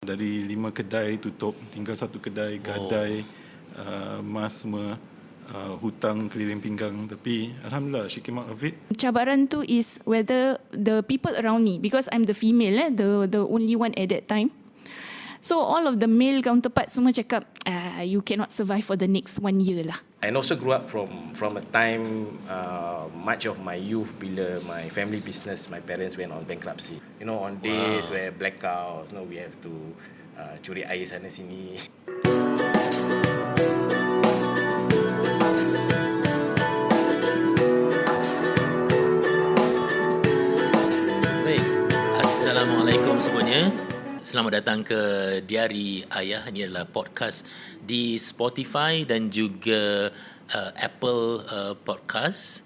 dari 5 kedai tutup, tinggal 1 kedai, gadai, mas semua, hutang keliling pinggang. Tapi alhamdulillah she came out of it. Cabaran tu is whether the people around me, because I'm the female, the only one at that time. So all of the male counterparts semua cakap, you cannot survive for the next 1 year lah. I also grew up from a time, much of my youth, bila my family business, my parents went on bankruptcy. You know, on days where blackouts, we have to curi air sana sini. Baik, Assalamualaikum semuanya. Selamat datang ke Diari Ayah. Ini adalah podcast di Spotify dan juga Apple Podcast.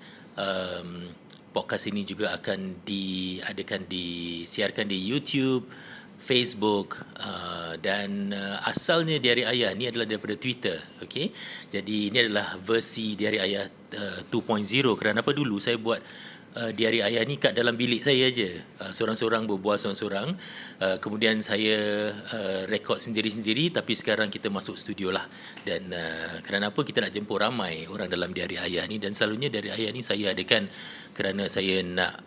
Podcast ini juga akan disiarkan di YouTube, Facebook, dan asalnya Diari Ayah ni adalah daripada Twitter. Okay? Jadi ini adalah versi Diari Ayah 2.0. Kerana apa, dulu saya buat Diari Ayah ni kat dalam bilik saya aja, seorang-seorang berbual seorang-seorang. Kemudian saya rekod sendiri-sendiri, tapi sekarang kita masuk studio lah. Dan kerana apa, kita nak jemput ramai orang dalam Diari Ayah ni. Dan selalunya Diari Ayah ni saya adakan kerana saya nak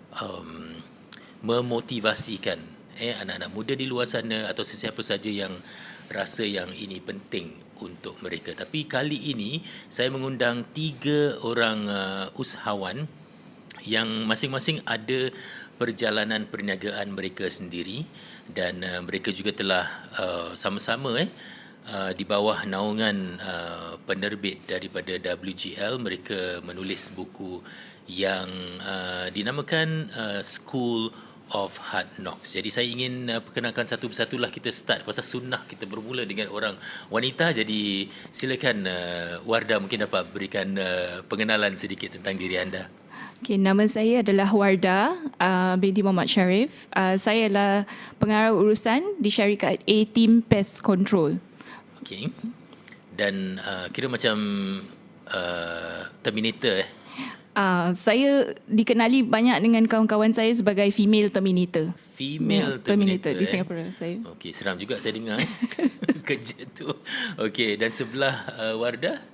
memotivasikan anak-anak muda di luar sana atau sesiapa saja yang rasa yang ini penting untuk mereka. Tapi kali ini saya mengundang 3 orang usahawan yang masing-masing ada perjalanan perniagaan mereka sendiri, dan mereka juga telah sama-sama di bawah naungan penerbit daripada WGL, mereka menulis buku yang dinamakan School of Hard Knocks. Jadi saya ingin perkenalkan satu persatulah. Kita start pasal sunnah, kita bermula dengan orang wanita. Jadi silakan Wardah, mungkin dapat berikan pengenalan sedikit tentang diri anda. Okay, nama saya adalah Wardah binti Muhammad Sharif. Saya adalah pengarah urusan di syarikat A-Team Pest Control. Okay. Dan kira macam Terminator saya dikenali banyak dengan kawan-kawan saya sebagai female Terminator. Female Terminator di Singapura saya. Okey, seram juga saya dengar kerja tu. Okey, dan sebelah Wardah,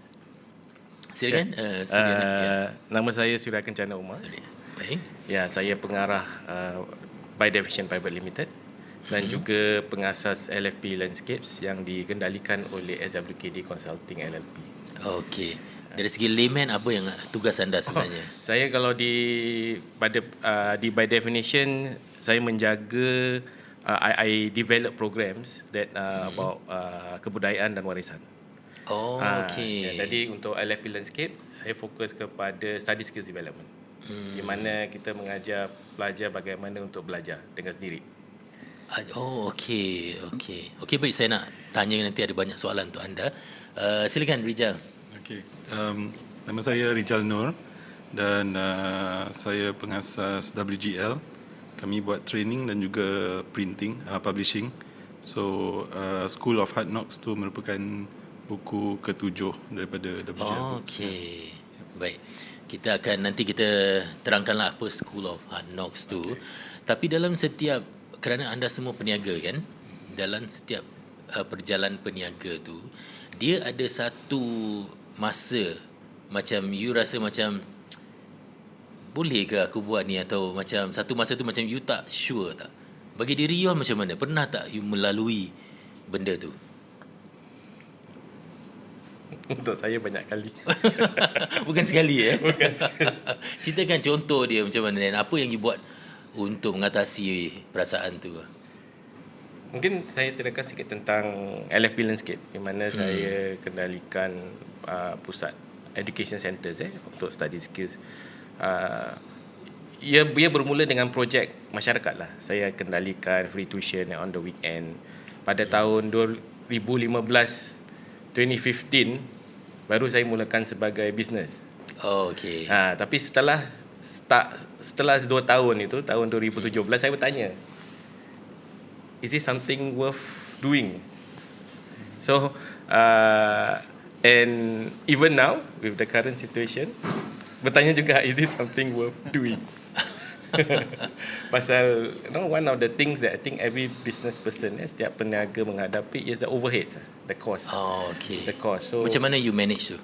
silakan. Nama saya Surya Kencana Umar. Baik. Ya, saya pengarah By Definition Private Limited dan juga pengasas LFP Landscapes yang dikendalikan oleh SWKD Consulting LLP. Okey. Dari segi layman, apa yang tugas anda sebenarnya? Saya kalau di By Definition, saya menjaga I develop programs that about kebudayaan dan warisan. Okey. Jadi untuk LFP Landscape, saya fokus kepada study skills development. Di mana kita mengajar pelajar bagaimana untuk belajar dengan sendiri. Okey, baik, saya nak tanya nanti, ada banyak soalan untuk anda. Silakan Rijal. Okey. Nama saya Rijal Nur dan saya pengasas WGL. Kami buat training dan juga printing, publishing. So School of Hard Knocks tu merupakan buku ke-7 daripada WGL. Okey. Baik. Kita terangkanlah apa School of Hard Knocks tu. Okay. Tapi dalam setiap, kerana anda semua peniaga kan, dalam setiap perjalanan peniaga tu, dia ada satu masa macam you rasa macam boleh ke aku buat ni, atau macam satu masa tu macam you tak sure tak? Bagi diri you macam mana? Pernah tak you melalui benda tu? Untuk saya banyak kali. Bukan sekali Bukan sekali. Ceritakan contoh dia macam mana dan apa yang you buat untuk mengatasi perasaan tu. Mungkin saya terangkan sikit tentang LFP Landscape, di mana saya kendalikan pusat education centers untuk study skills. Ia bermula dengan projek masyarakat lah. Saya kendalikan free tuition on the weekend. Pada tahun 2015 baru saya mulakan sebagai bisnes. Okey. Tapi setelah 2 tahun itu, tahun 2017, saya bertanya, is this something worth doing? So and even now with the current situation, bertanya juga, is this something worth doing? Pasal one of the things that I think every business person, setiap peniaga menghadapi is the overheads, the cost. Oh, okay. The cost. So Macam mana you manage tu?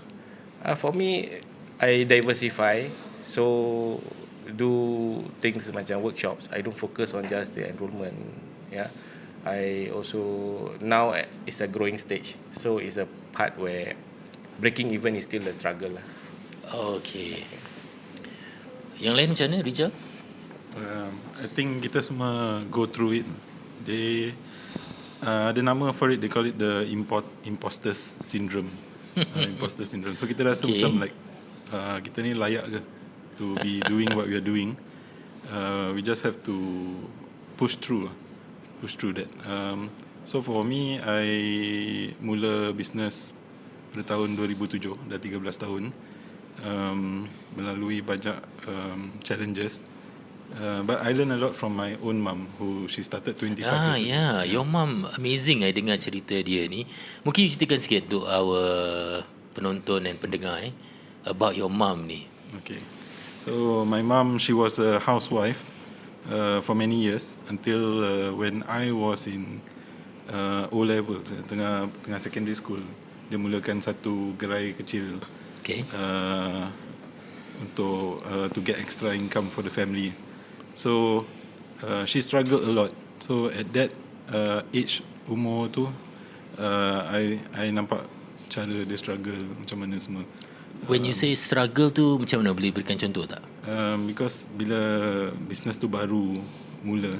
for me, I diversify. So do things macam workshops. I don't focus on just the enrollment. Yeah, I also now it's a growing stage. So it's a part where breaking even is still a struggle lah. Okay. Yang lain macam mana, Rijal? I think kita semua go through it. They ada nama for it. They call it the imposter syndrome. Imposter syndrome. So kita rasa macam like kita ni layak ke to be doing what we are doing. We just have to push through that. So for me, I mula business pada tahun 2007, dah 13 tahun. Melalui banyak challenges. But I learn a lot from my own mum, who she started 25 years ago. Yeah, your mum amazing. I dengar cerita dia ni. Mungkin you ceritakan sikit untuk our penonton dan pendengar about your mum ni. Okay. So my mum, she was a housewife for many years until when I was in O levels, tengah secondary school. Dia mulakan satu gerai kecil. Okay. Untuk to get extra income for the family. So she struggled a lot. So at that age, umur tu, I nampak cara dia struggle macam mana semua. When you say struggle tu, macam mana, boleh berikan contoh tak? Because bila business tu baru mula,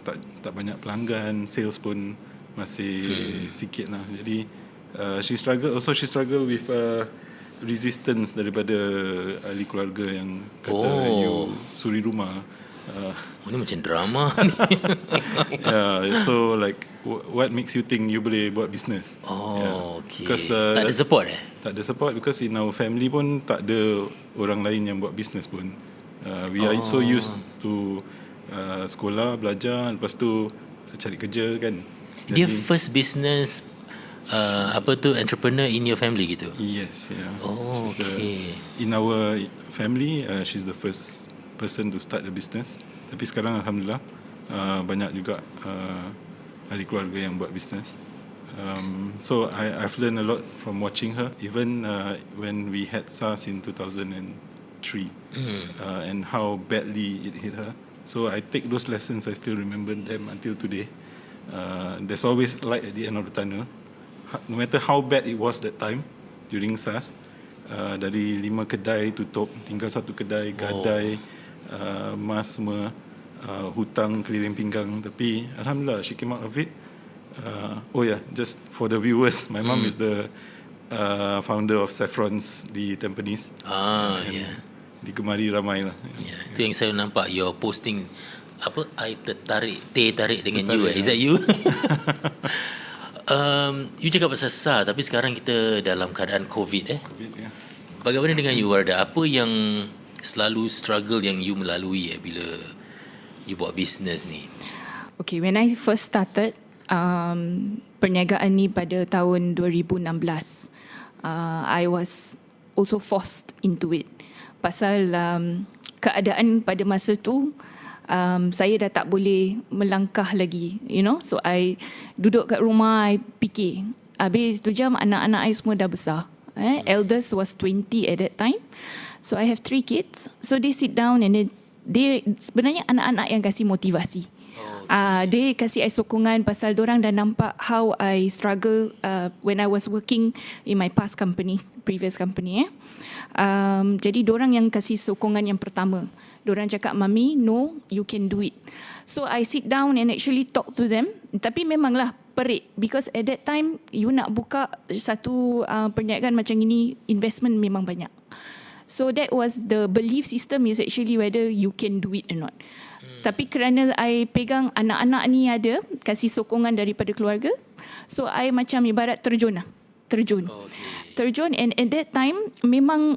tak banyak pelanggan, sales pun masih sikit lah. Jadi she struggle with resistance daripada ahli keluarga yang kata you suri rumah. Ini macam drama ni. Yeah, so like what makes you think you boleh buat business? Okay. Because tak ada support Tak ada support because in our family pun tak ada orang lain yang buat business pun. We are so used to sekolah, belajar, lepas tu cari kerja kan. Dia first business entrepreneur in your family gitu? Yes, yeah. Oh, okay. In our family, she's the first person to start the business. Tapi sekarang alhamdulillah banyak juga ahli keluarga yang buat business. So I've learned a lot from watching her. Even when we had SARS in 2003, and how badly it hit her. So I take those lessons. I still remember them until today. There's always light at the end of the tunnel. No matter how bad it was that time during SARS, dari 5 kedai tutup, tinggal 1 kedai, gadai, mas semua, hutang keliling pinggang. Tapi alhamdulillah she came out of it. Just for the viewers, my mom is the founder of Saffron's di Tampines. Digemari ramai lah. Itu yang saya nampak your posting I tertarik dengan you. Is that you? You cakap pasal SARS, tapi sekarang kita dalam keadaan COVID. Bagaimana dengan you, Wardah? Apa yang selalu struggle yang you melalui bila you buat business ni? Okay, when I first started perniagaan ni pada tahun 2016, I was also forced into it. Pasal keadaan pada masa tu, saya dah tak boleh melangkah lagi, so I duduk kat rumah, I fikir. Habis tu jam anak-anak I semua dah besar. Eldest was 20 at that time, so I have 3 kids. So they sit down and then sebenarnya anak-anak yang kasih motivasi. Dia kasih I sokongan pasal dorang dah nampak how I struggle when I was working in my previous company. Jadi dorang yang kasih sokongan yang pertama. Dorang cakap, "Mami, no, you can do it." So I sit down and actually talk to them. Tapi memanglah perit, because at that time you nak buka satu perniagaan macam ini, investment memang banyak. So that was the belief system, is actually whether you can do it or not. Tapi kerana I pegang anak-anak ni ada kasih sokongan daripada keluarga, so I macam ibarat terjun. Terjun, and at that time memang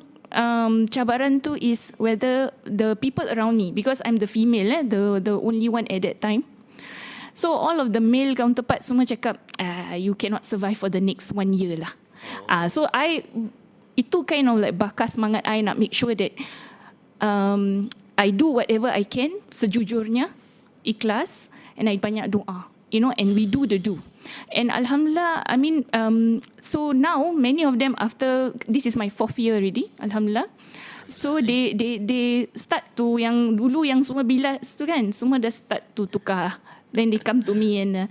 cabaran tu is whether the people around me, because I'm the female, the only one at that time. So all of the male counterpart semua cakap, you cannot survive for the next 1 year lah. So I, itu kind of like bakar semangat I nak make sure that I do whatever I can sejujurnya, ikhlas, and I banyak doa, and we do the do. And Alhamdulillah, I mean, so now many of them after, this is my 4th year already, Alhamdulillah. So they start to, yang dulu yang semua bilas tu kan, semua dah start to tukar. Then they come to me and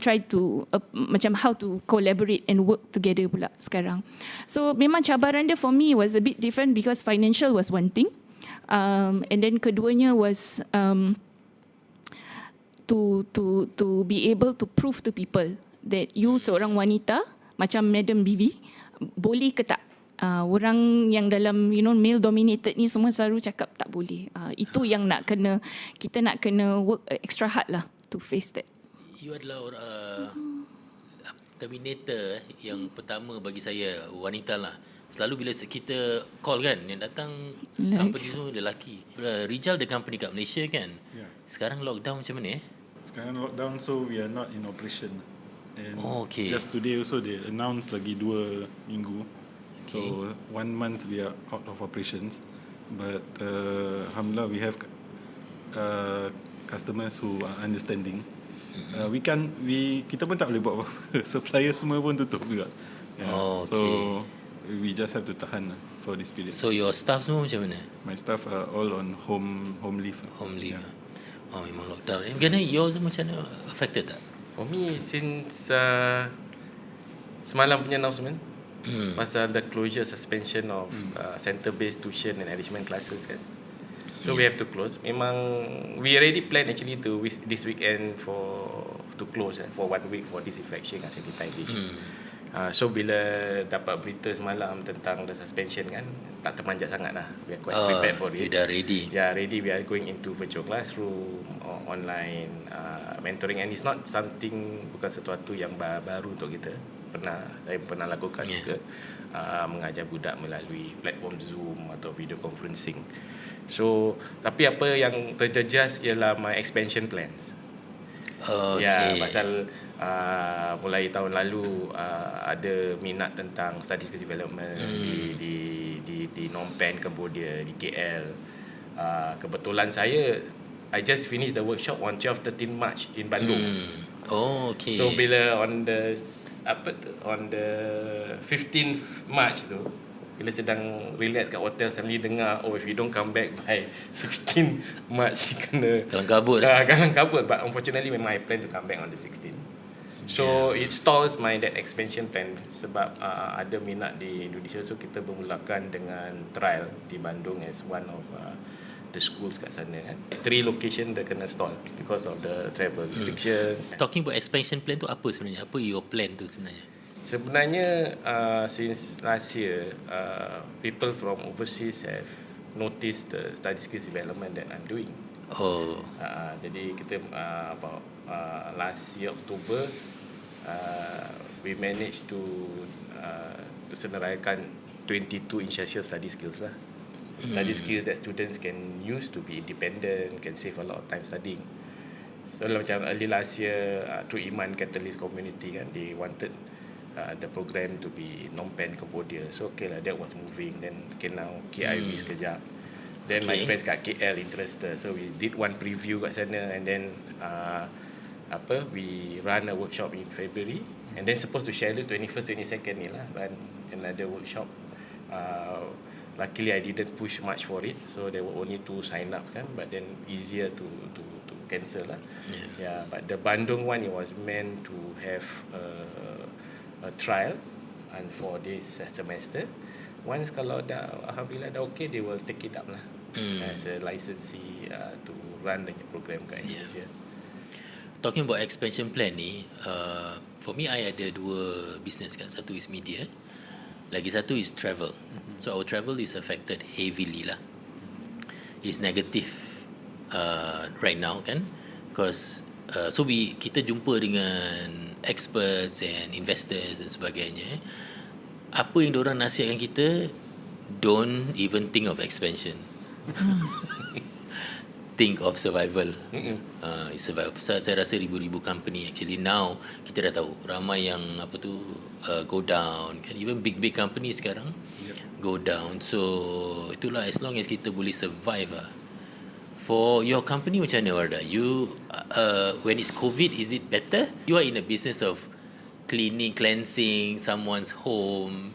try to macam how to collaborate and work together pula sekarang. So memang cabaran dia for me was a bit different because financial was one thing, and then keduanya was to be able to prove to people that you seorang wanita macam Madam Bibi boleh ke tak. Orang yang dalam male dominated ni semua selalu cakap tak boleh. Itu yang kita nak kena work extra hard lah to face that. You adalah terminator yang pertama bagi saya, wanita lah. Selalu bila kita call kan, yang datang company semua lelaki. Rijal the company kat Malaysia kan. Yeah. Sekarang lockdown macam mana Sekarang lockdown, so we are not in operation. And okay. just today also they announced lagi 2 minggu. So 1 month we are out of operations. But alhamdulillah we have customers who are understanding. Kita pun tak boleh buat apa-apa. Supplier semua pun tutup juga. Yeah. So we just have to tahan for this period. So your staff semua macam mana? My staff are all on home leave. Home leave. Yeah. Oh, memang lockdown. Bagaimana yours macam mana, affected tak? For me, since semalam punya announcement pasal the closure suspension of center-based tuition and enrichment classes kan. So we have to close. Memang we already plan actually to this weekend to close for 1 week for disinfection and sanitization. So bila dapat berita semalam tentang the suspension kan, tak termanjat sangat lah. We are quite prepared for it. You dah ready? Yeah, ready. We are going into virtual classroom, online mentoring, and it's not something, bukan sesuatu yang baru untuk kita. Saya pernah lakukan juga, mengajar budak melalui platform Zoom atau video conferencing. So, tapi apa yang terjejas ialah my expansion plans. Ya, pasal mulai tahun lalu ada minat tentang study skills development di Phnom Penh, Cambodia, di KL. Kebetulan I just finished the workshop on 12-13 March in Bandung. So bila on the 15th March tu, bila sedang relax kat hotel, suddenly dengar, if you don't come back by 16 March, kena kalang kabut. Kalang kabut. But unfortunately, memang I plan to come back on the 16th. So it stalls that expansion plan sebab ada minat di Indonesia. So kita bermulakan dengan trial di Bandung as one of the schools kat sana kan. 3 location dah kena stall because of the travel restrictions. Talking about expansion plan tu apa sebenarnya? Apa your plan tu sebenarnya? Sebenarnya since last year, people from overseas have noticed the study skills development that I'm doing. Jadi kita last year October, we managed to senaraikan 22 essential study skills lah. Study skills that students can use to be independent, can save a lot of time studying. So macam early last year, through Iman Catalyst Community kan, they wanted the program to be Phnom Penh, Cambodia. So that was moving. Then now KIV sekejap. Then my friends kat KL interested. So we did one preview kat sana, and then we run a workshop in February, and then supposed to share it 21st, 22nd ni lah, run another workshop. Luckily I didn't push much for it, so there were only 2 sign up kan, but then easier to cancel lah. But the Bandung one, it was meant to have a trial and for this semester. Once kalau dah alhamdulillah dah okay, they will take it up lah as a licensee to run the program kat Indonesia. Talking about expansion plan ni, for me I ada 2 business kan. Satu is media, lagi satu is travel. So our travel is affected heavily lah. It's negative right now kan, because so kita jumpa dengan experts and investors dan sebagainya. Apa yang diorang nasihatkan kita, don't even think of expansion. Think of survival. Survival. Saya rasa ribu-ribu company actually now kita dah tahu ramai yang go down kan, even big company sekarang go down. So itulah, as long as kita boleh survive lah, For your company macam mana, Wardah? You, when it's COVID, is it better? You are in a business of cleansing someone's home.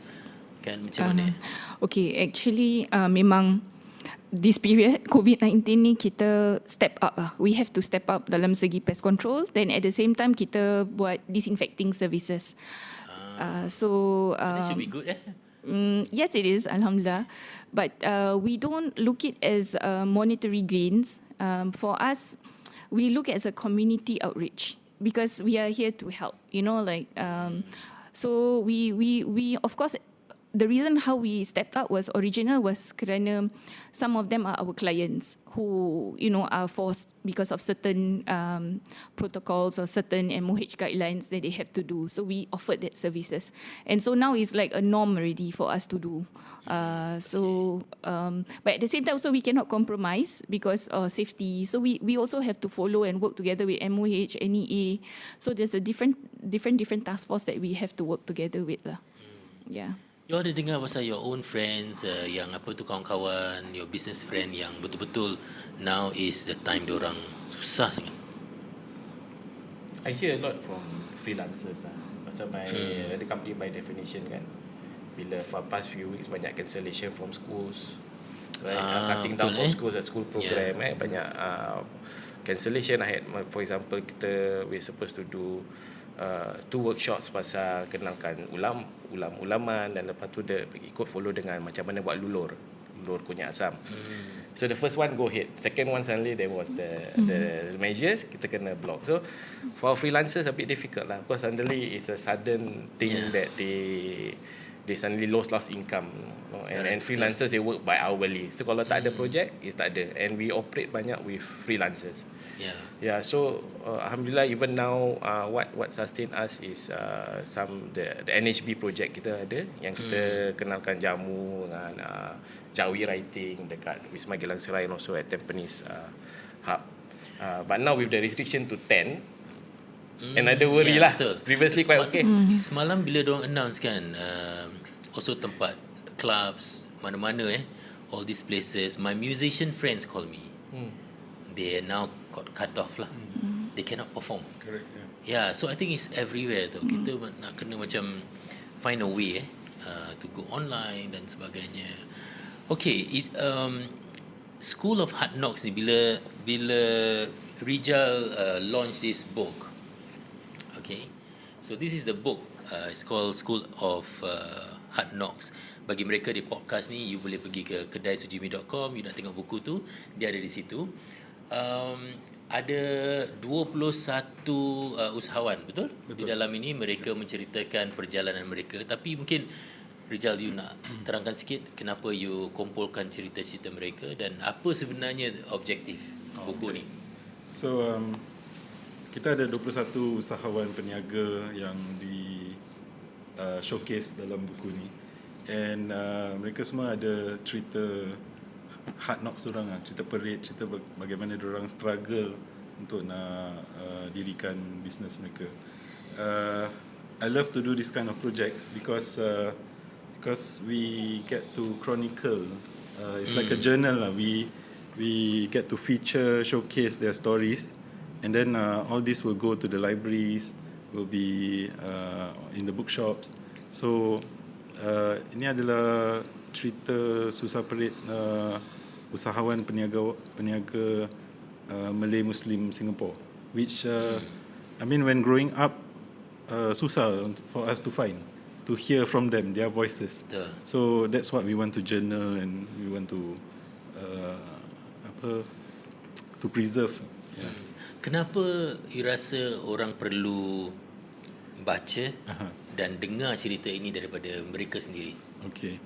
Kan macam mana? Okay, actually memang this period COVID-19 ni kita step up lah. We have to step up dalam segi pest control. Then at the same time kita buat disinfecting services. So That should be good, eh? yes, it is, alhamdulillah. But we don't look it as monetary gains. For us, we look at it as a community outreach because we are here to help. You know, like so we of course. The reason how we stepped up was kerana some of them are our clients who, you know, are forced because of certain protocols or certain MOH guidelines that they have to do. So we offered that services. And so now it's like a norm already for us to do. But at the same time also we cannot compromise because of safety. So we also have to follow and work together with MOH, NEA. So there's a different task force that we have to work together with lah. Yeah. You ada dengar pasal your own friends, yang apa tu kawan-kawan, your business friend yang betul-betul now is the time diorang susah sangat. I hear a lot from freelancers lah. Pasal the company by definition kan, bila for past few weeks banyak cancellation from schools, right? Cutting down from schools, school program, banyak cancellation. I had, for example, we're supposed to do 2 workshops pasal kenalkan ulaman, dan lepas tu dia ikut follow dengan macam mana buat lulur kunyit asam. So the first one go ahead, second one suddenly there was the measures, kita kena block. So for freelancers a bit difficult lah, because suddenly it's a sudden thing that they suddenly lost income, you know? And freelancers they work by hourly. So kalau tak ada project, is tak ada. And we operate banyak with freelancers. Yeah. So alhamdulillah, even now what sustain us is the NHB project kita ada, yang kita kenalkan jamu dengan jawi writing dekat Wisma Geylang Serai and also at Tampines hub. But now with the restriction to 10, another worry lah. Betul. Previously quite okay. Semalam bila diorang announce kan, also tempat clubs mana-mana all these places, my musician friends call me. They now got cut off lah. They cannot perform. Correct. Yeah, so I think it's everywhere tu. Kita nak kena macam find a way to go online dan sebagainya. Okay, School of Hard Knocks ni bila Rijal launch this book. Okay, so this is the book. It's called School of Hard Knocks. Bagi mereka di podcast ni, you boleh pergi ke kedaisujimi.com, you nak tengok buku tu, dia ada di situ. Ada 21 usahawan, betul? Di dalam ini mereka menceritakan perjalanan mereka. Tapi mungkin Rijal, you nak terangkan sikit kenapa you kumpulkan cerita-cerita mereka dan apa sebenarnya objektif buku ni? So kita ada 21 usahawan peniaga yang di showcase dalam buku ni. And mereka semua ada cerita hard knocks diorang, cerita perit, cerita bagaimana diorang struggle untuk nak dirikan bisnes mereka. I love to do this kind of projects because we get to chronicle. It's like a journal lah. We get to feature, showcase their stories, and then all this will go to the libraries, will be in the bookshops. So ini adalah cerita susah perit usahawan peniaga Malay Muslim Singapore, which I mean when growing up susah for us to find, to hear from them, their voices. So that's what we want to journal and we want to preserve. Yeah. Kenapa you rasa orang perlu baca dan dengar cerita ini daripada mereka sendiri? Okay,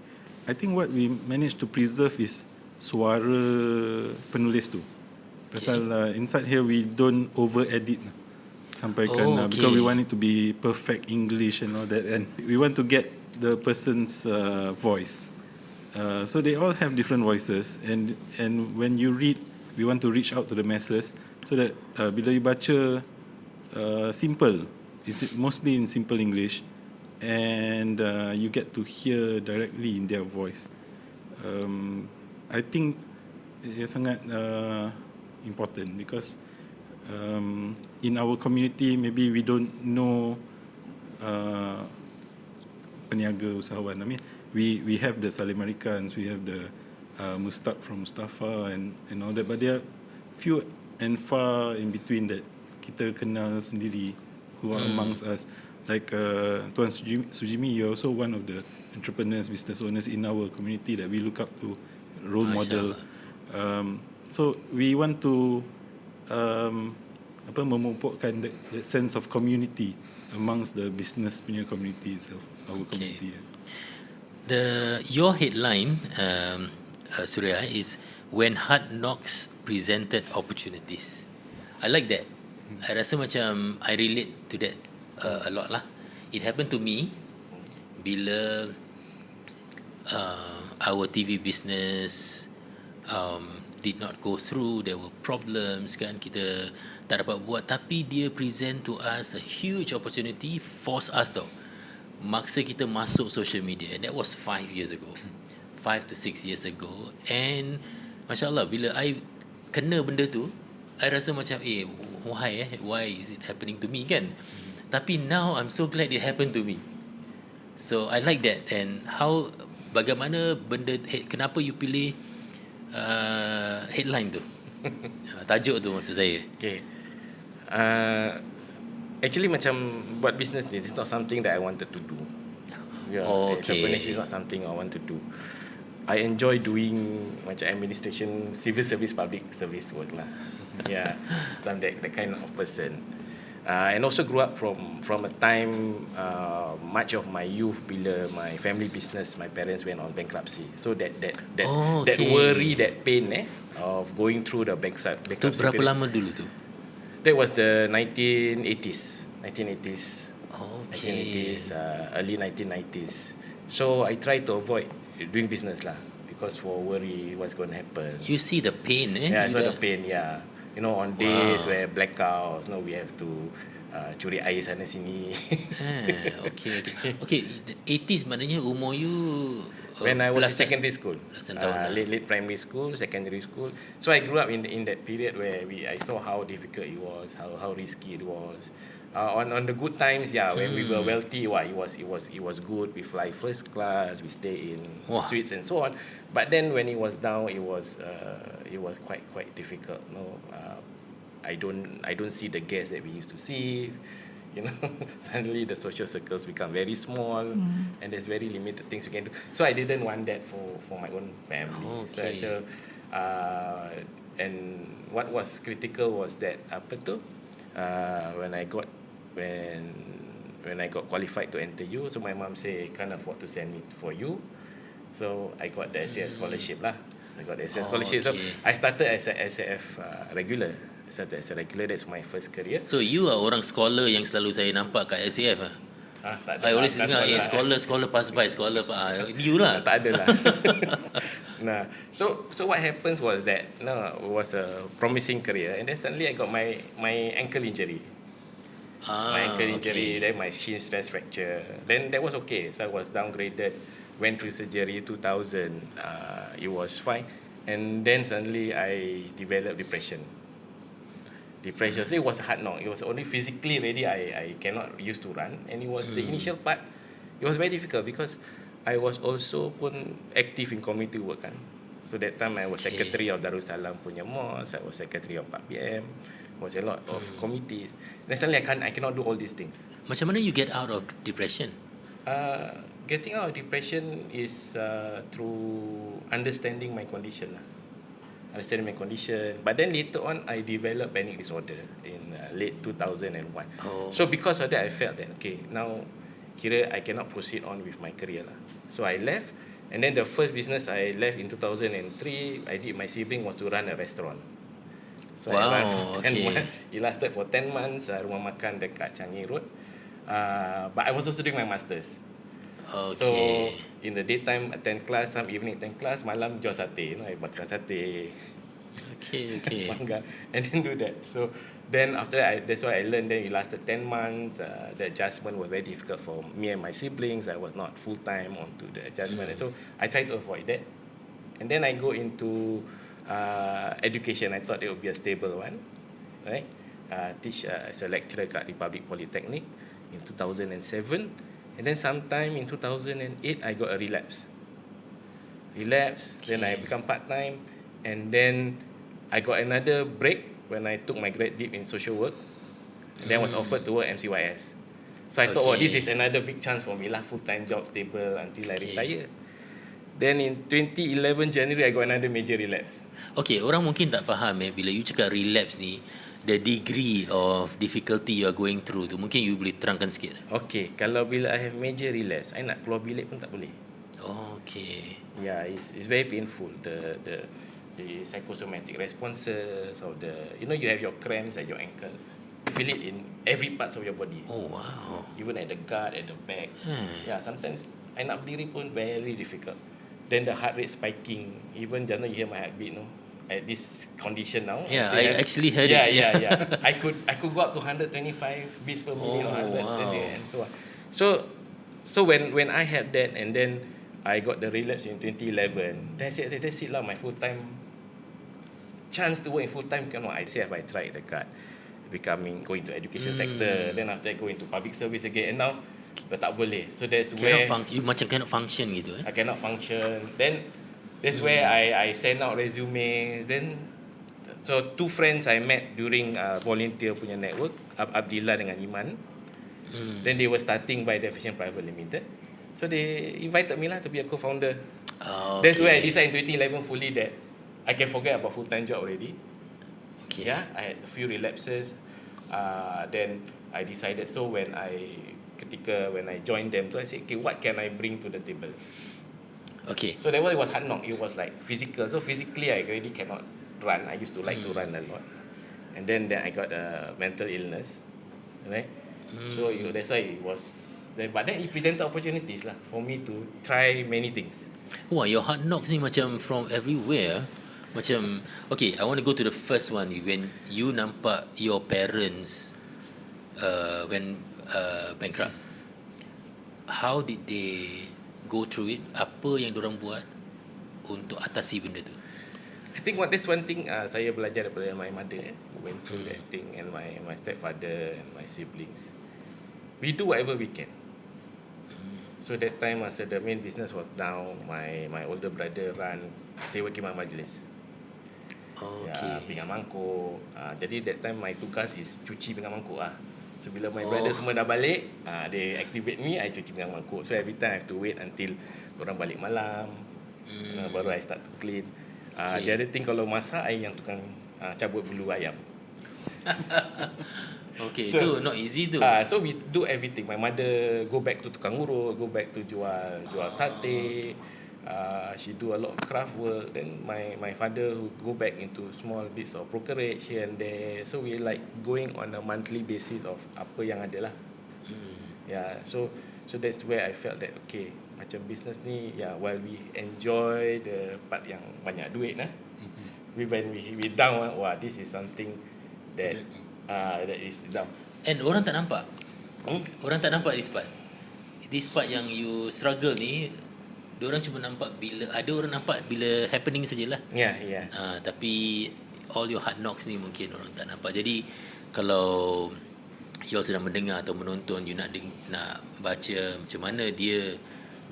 I think what we managed to preserve is suara penulis tu. Pasal inside here we don't over edit sampaikan because we want it to be perfect English and all that, and we want to get the person's voice. So they all have different voices, and when you read, we want to reach out to the masses so that bila you baca simple, it's mostly in simple English, and you get to hear directly in their voice. I think ia sangat important because in our community maybe we don't know peniaga usahawan. I mean, we have the Salim Americans, we have the Mustaq from Mustafa and all that, but there are few and far in between that kita kenal sendiri who are amongst us. Like Tuan Sujimi, you're also one of the entrepreneurs, business owners in our community that we look up to, role model. So we want to memupukkan that sense of community amongst the business punya community itself, our community. Your headline, Surya, is when hard knocks presented opportunities. I like that. I rasa macam I relate to that a lot lah. It happened to me bila our TV business did not go through. There were problems kan, kita tak dapat buat, tapi dia present to us a huge opportunity, force us tau, maksa kita masuk social media, and that was 5 years ago, 5 to 6 years ago. And Masya Allah, bila I kena benda tu, I rasa macam why is it happening to me kan. Tapi now I'm so glad it happened to me. So I like that. And bagaimana benda, kenapa you pilih headline tu, tajuk tu maksud saya. Okay. Actually macam buat business ni, it's not something that I wanted to do. Yeah, entrepreneurship is not something I want to do. I enjoy doing macam administration, civil service, public service work lah. Yeah, so I'm that kind of person. And also grew up from a time much of my youth bila my family business, my parents went on bankruptcy. So that worry, that pain of going through the bankruptcy. Tu berapa lama dulu tu? That was the 1980s. 1980s. Okay. 1980s, early 1990s. So I try to avoid doing business lah, because for worry what's going to happen. You see the pain, Yeah, I saw the pain. Yeah, you know, on days where blackouts, we have to curi air sana sini. Okay. 80s maknanya umur you when I was in secondary school, late primary school, secondary school. So I grew up in that period where I saw how difficult it was, how risky it was. On the good times, when we were wealthy, it was good. We fly first class, we stay in suites and so on. But then when it was down, it was quite difficult. I don't see the gas that we used to see. Suddenly the social circles become very small, and there's very limited things you can do. So I didn't want that for my own family. Okay. So and what was critical was that when I got qualified to enter U, so my mom say can't afford to send it for you, so I got the SAF scholarship lah. Scholarship. So I started as a SAF regular. That's my first career. So you are orang scholar yang selalu saya nampak kat SAF lah. Tak ada. I always dengar scholar pass by, you lah. Tak ada lah. So what happens was that it was a promising career, and then suddenly I got my ankle injury. Then my shin stress fracture. Then that was okay. So I was downgraded, went through surgery 2000. It was fine, and then suddenly I developed depression. So it was a hard knock. It was only physically ready. I cannot used to run, and it was the initial part. It was very difficult because I was also pun active in community work kan. So that time I was secretary of Darussalam punya mosque. I was secretary of 4PM. Was a lot of committees. Then suddenly I cannot do all these things. Macam mana you get out of depression? Getting out of depression is through understanding my condition lah. But then later on I developed panic disorder in late 2001. So because of that I felt that now I cannot proceed on with my career lah. So I left, and then the first business I left in 2003 I did my sibling was to run a restaurant. So I ran for 10 months. It lasted for 10 months, rumah makan dekat Changi Road. But I was also doing my masters. So in the daytime attend class, some evening attend class, malam jual sate. I bakar sate. Okay. And then do that. So then after that, that's why I learned. Then it lasted 10 months. The adjustment was very difficult for me and my siblings. I was not full time onto the adjustment. And so I tried to avoid that. And then I go into Education, I thought it would be a stable one, right? Teach as a lecturer at Republic Polytechnic in 2007, and then sometime in 2008 I got a relapse. Then I become part-time, and then I got another break when I took my grad dip in social work, and then was offered to work MCYS. So I thought, this is another big chance for me lah, full-time job, stable until I retire. Then in 2011 January I got another major relapse. Okay, orang mungkin tak faham bila you cakap relapse ni, the degree of difficulty you are going through tu, mungkin you boleh terangkan sikit. Okay, kalau bila I have major relapse, I nak keluar bilik pun tak boleh. Okay. Yeah, it's very painful. The psychosomatic responses of the, you have your cramps at your ankle. Feel it in every parts of your body. Oh wow. Even at the gut, at the back. Yeah, sometimes I nak berdiri pun very difficult. Then the heart rate spiking. Even you hear my heartbeat, no? At this condition now. Yeah, I actually heard it. Yeah. I could go up to 125 beats per minute or 100 and so on. So when I had that, and then I got the relapse in 2011, then I said, that's it lah, my full-time chance to work in full-time. I say, have I tried the card, going to education sector, then after I go into public service again, and now tak boleh. So that's where you macam cannot function gitu. I cannot function. Then that's where I send out resumes. Then so two friends I met during volunteer punya network, Abdillah dengan Iman. Then they were starting by Deficient Private Limited. So they invited me lah to be a co-founder. That's where I decided in 2011 fully that I can forget about full-time job already. Okay. Yeah, I had a few relapses. Then I decided. So when I joined them, so I said, okay, what can I bring to the table? Okay. So that was, it was hard knock. It was like physical. So physically, I really cannot run. I used to like to run a lot. And then I got a mental illness, right? So that's why it was. But then it presented opportunities lah for me to try many things. Wah, your hard knocks ni macam from everywhere. Macam, okay, I want to go to the first one. When you nampak your parents when bankrupt, how did they go through it? Apa yang diorang buat untuk atasi benda tu? I think that's one thing saya belajar daripada my mother, who went through that thing, and my stepfather and my siblings. We do whatever we can. So that time masa the main business was down, my older brother run sewa khidmat majlis. Okay. Pinggang mangkuk. Jadi that time my tugas is cuci pinggang mangkuk lah. So bila my brother semua dah balik, they activate me, I cuci pinggang mangkuk. So every time I have to wait until orang balik malam, baru I start to clean. The other thing, kalau masak, I yang tukang cabut bulu ayam. Okay, so, tu not easy tu. So we do everything. My mother go back to tukang urut, go back to jual sate. She do a lot of craft work. Then my father go back into small bits of brokerage here and there. So we like going on a monthly basis of apa yang ada lah. Yeah, so that's where I felt that okay, macam business ni, while we enjoy the part yang banyak duit when we down, this is something that is down. And orang tak nampak. Orang tak nampak this part yang you struggle ni. Diorang cuma nampak ada orang nampak bila happening sajalah. Yeah. Tapi all your hard knocks ni mungkin orang tak nampak. Jadi kalau you sedang mendengar atau menonton, you nak baca macam mana dia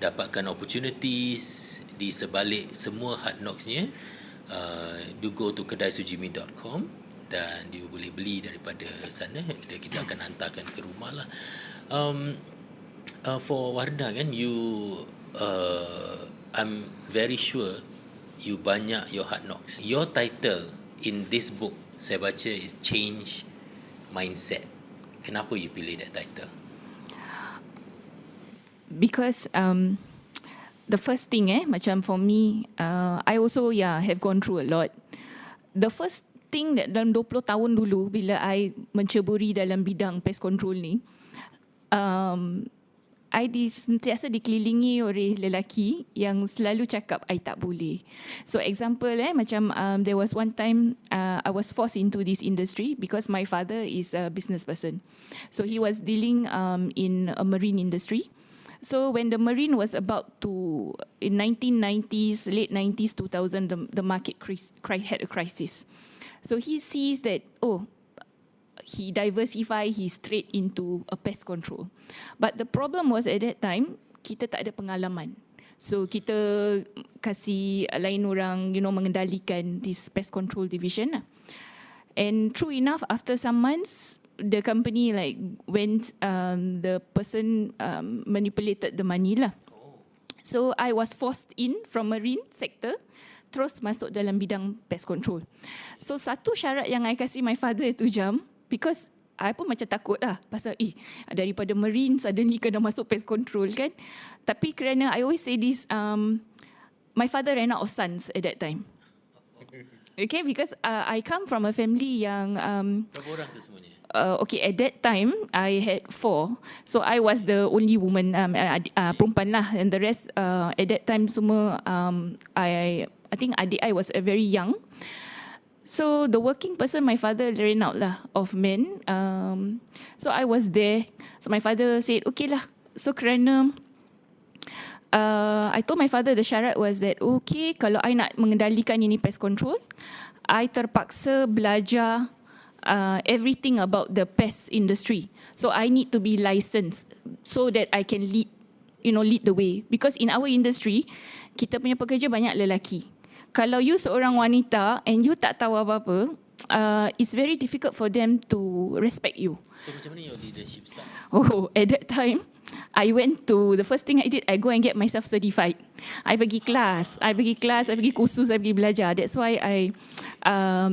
dapatkan opportunities di sebalik semua hard knocks-nya, do go to kedaisujimi.com dan you boleh beli daripada sana. Kita akan hantarkan ke rumah lah. For Wardah kan, you I'm very sure you banyak your hard knocks. Your title in this book saya baca is Change Mindset. Kenapa you pilih that title? Because the first thing macam for me, I also have gone through a lot. The first thing that dalam 20 tahun dulu bila I menceburi dalam bidang pest control ni, I sentiasa dikelilingi oleh lelaki yang selalu cakap I tak boleh. So example macam there was one time I was forced into this industry because my father is a business person. So he was dealing in a marine industry. So when the marine was about to, in 1990s, late 90s, 2000, the market had a crisis. So he sees that, he diversify his trade into a pest control. But the problem was at that time, kita tak ada pengalaman. So kita kasih lain orang, mengendalikan this pest control division lah. And true enough, after some months, the company went, the person manipulated the money lah. So I was forced in from marine sector, terus masuk dalam bidang pest control. So satu syarat yang I kasih my father tu because I pun macam takut lah pasal daripada marine suddenly kena masuk pest control kan. Tapi kerana I always say this, my father ran out of sons at that time. Okay, because I come from a family yang Berapa orang tu semuanya? Okay, at that time I had 4. So I was the only woman, perempuan lah, and the rest at that time semua I think adik I was very young. So the working person, my father ran out lah of men. So I was there. So my father said, okay lah. So kerana I told my father the syarat was that, okay, kalau I nak mengendalikan ini pest control, I terpaksa belajar everything about the pest industry. So I need to be licensed so that I can lead the way. Because in our industry, kita punya pekerja banyak lelaki. Kalau you seorang wanita and you tak tahu apa-apa, it's very difficult for them to respect you. So macam mana your leadership start? At that time, the first thing I did, I go and get myself certified. I pergi kelas, I pergi kursus, I pergi belajar. That's why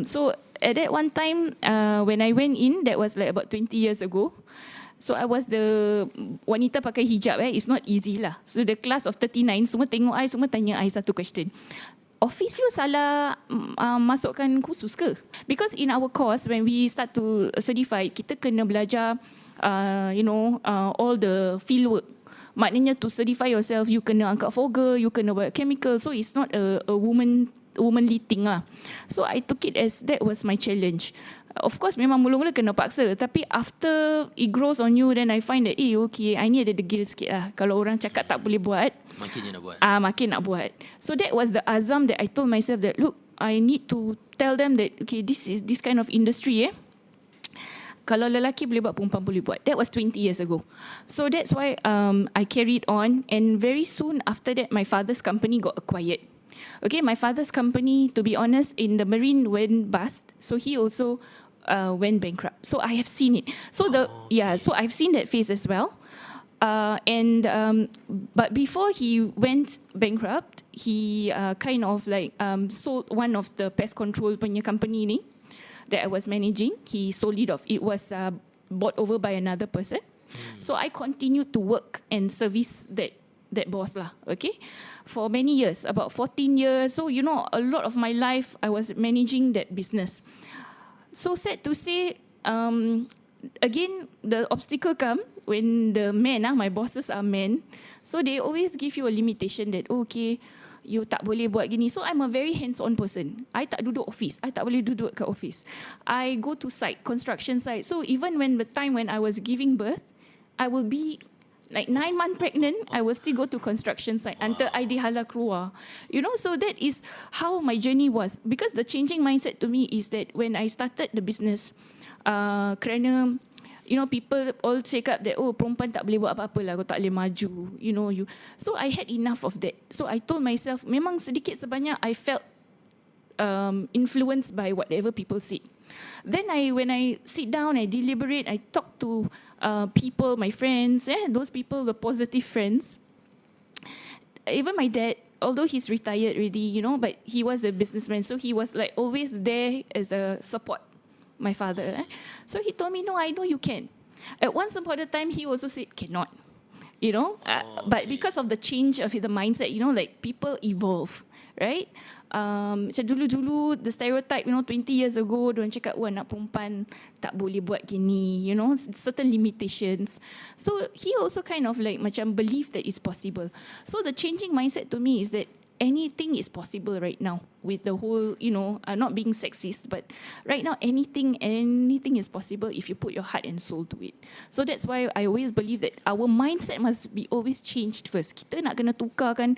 so at that one time, when I went in, that was like about 20 years ago. So I was the wanita pakai hijab. It's not easy lah. So the class of 39, semua tengok I, semua tanya I satu question. Office you salah masukkan kursus ke? Because in our course, when we start to certify, kita kena belajar, all the field work. Maknanya to certify yourself, you kena angkat fogger, you kena buat chemical. So it's not a womanly thing lah. So I took it as that was my challenge. Of course, memang mula-mula kena paksa. Tapi after it grows on you, then I find that, okay, I ni ada degil sikit lah. Kalau orang cakap tak boleh buat, makin nak buat. Makin nak buat. So that was the azam that I told myself that, look, I need to tell them that, okay, this is this kind of industry, kalau lelaki boleh buat, perempuan boleh buat. That was 20 years ago. So that's why I carried on, and very soon after that, my father's company got acquired. Okay, my father's company, to be honest, in the marine went bust. So he also went bankrupt. So I have seen it. So so I've seen that phase as well. But before he went bankrupt, he kind of sold one of the pest control punya company ni that I was managing. He sold it off. It was bought over by another person. So I continued to work and service that boss lah, okay, for many years, about 14 years. So a lot of my life I was managing that business. So sad to say, again the obstacle come when the men, my bosses are men. So they always give you a limitation that, okay, you tak boleh buat gini. So I'm a very hands-on person. I tak duduk office. I tak boleh duduk kat office. I go to site, construction site. So even when the time when I was giving birth, I will be like 9 months pregnant, I will still go to construction site until I dihala keluar. So that is how my journey was. Because the changing mindset to me is that when I started the business, kerana people all cakap that, perempuan tak boleh buat apa-apa lah, kau tak boleh maju, So I had enough of that. So I told myself, memang sedikit sebanyak I felt influenced by whatever people said. Then when I sit down, I deliberate, I talk to people, my friends, those people were positive friends. Even my dad, although he's retired already, but he was a businessman, so he was like always there as a support. My father, so he told me, no, I know you can. At once upon a time, he also said cannot, but because of the change of the mindset, like people evolve, right? Macam dulu-dulu the stereotype, 20 years ago, diorang cakap, anak perempuan tak boleh buat gini, certain limitations. So he also kind of like macam believe that it's possible. So the changing mindset to me is that anything is possible right now with the whole, not being sexist, but right now anything is possible if you put your heart and soul to it. So that's why I always believe that our mindset must be always changed first. Kita nak kena tukarkan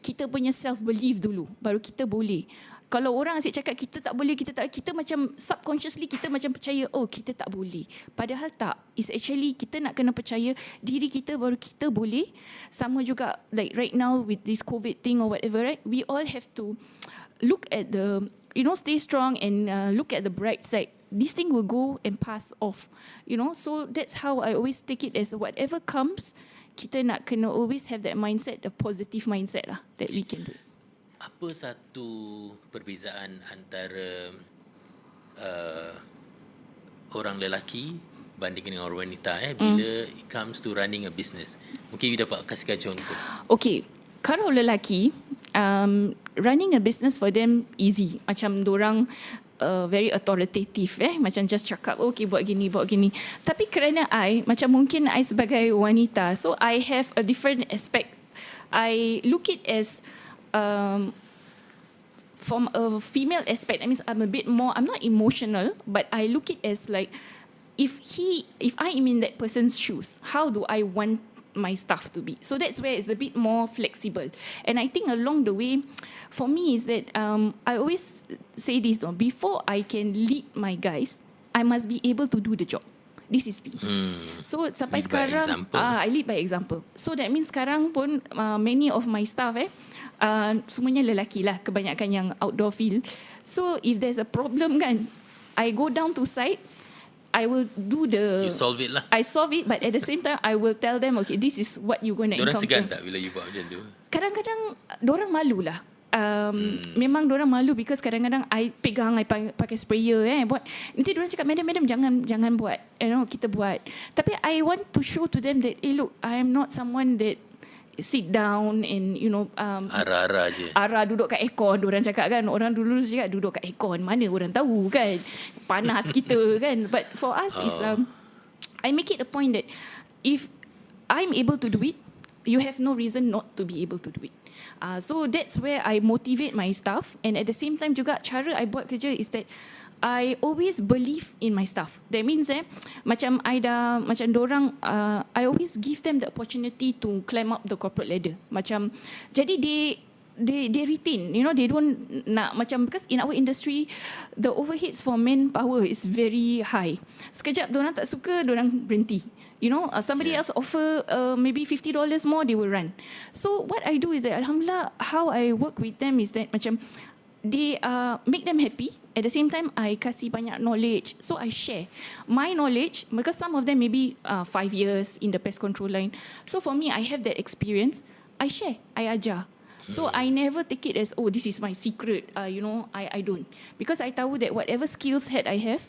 kita punya self-belief dulu, baru kita boleh. Kalau orang asyik cakap kita tak boleh, kita macam subconsciously kita macam percaya, oh kita tak boleh. Padahal tak. It's actually kita nak kena percaya diri kita baru kita boleh. Sama juga like right now with this COVID thing or whatever, right? We all have to look at the, stay strong and look at the bright side. This thing will go and pass off. So that's how I always take it, as whatever comes, kita nak kena always have that mindset, the positive mindset lah, that we can do. Apa satu perbezaan antara orang lelaki bandingkan dengan orang wanita bila it comes to running a business? Mungkin you dapat kasihkan contoh. Okay, kalau lelaki, running a business for them easy. Macam dorang very authoritative, macam just cakap, okay buat gini. Tapi kerana macam mungkin I sebagai wanita, so I have a different aspect. I look it as from a female aspect. That means I'm a bit more, I'm not emotional, but I look it as like, if I am in that person's shoes, how do I want my stuff to be? So that's where it's a bit more flexible. And I think along the way, for me is that I always say this, before I can lead my guys, I must be able to do the job. This is me. So sampai sekarang, I lead by example. So that means sekarang pun many of my staff semuanya lelaki lah, kebanyakan yang outdoor field. So if there's a problem kan, I go down to site, I will do You solve it lah. I solve it, but at the same time I will tell them, okay, this is what you going to encounter. Diorang segan tak bila you buat macam tu? Kadang-kadang diorang malu lah. Memang diorang malu because kadang-kadang I pegang, I pakai sprayer buat. Nanti diorang cakap, madam jangan buat, kita buat. Tapi I want to show to them that, look, I am not someone that sit down and ara-ara je. Ara duduk kat aircon. Diorang cakap kan, orang dulu cakap duduk kat aircon, mana orang tahu kan, panas kita kan. But for us is I make it a point that if I'm able to do it, you have no reason not to be able to do it. So that's where I motivate my staff, and at the same time juga cara I buat kerja is that I always believe in my staff. That means macam dorang, I always give them the opportunity to climb up the corporate ladder. Macam jadi they retain, they don't nak macam, because in our industry the overheads for manpower is very high. Sekejap dorang tak suka, dorang berhenti. Somebody else offer maybe $50 more, they will run. So what I do is that, alhamdulillah, how I work with them is that macam they make them happy. At the same time, I kasih banyak knowledge. So I share my knowledge, because some of them maybe 5 years in the pest control line. So for me, I have that experience. I share, I ajar. So I never take it as, oh, this is my secret. I don't. Because I tahu that whatever skill set I have,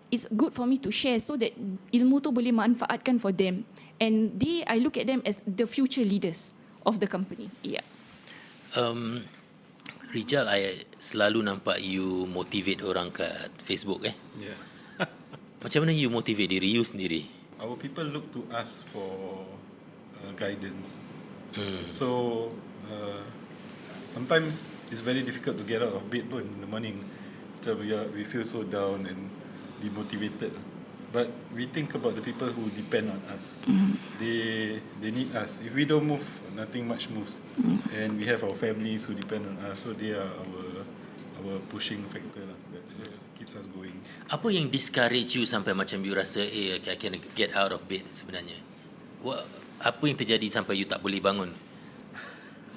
it's good for me to share so that ilmu tu boleh manfaatkan for them. And I look at them as the future leaders of the company. Yeah. Rijal, I selalu nampak you motivate orang kat Facebook Yeah. Macam mana you motivate diri you sendiri? Our people look to us for guidance. So sometimes it's very difficult to get out of bed pun in the morning. Macam we feel so down and demotivated. But we think about the people who depend on us. They need us. If we don't move, nothing much moves. And we have our families who depend on us. So they are our pushing factor lah, that keeps us going. Apa yang discourage you sampai macam you rasa I can get out of bed sebenarnya? Apa yang terjadi sampai you tak boleh bangun?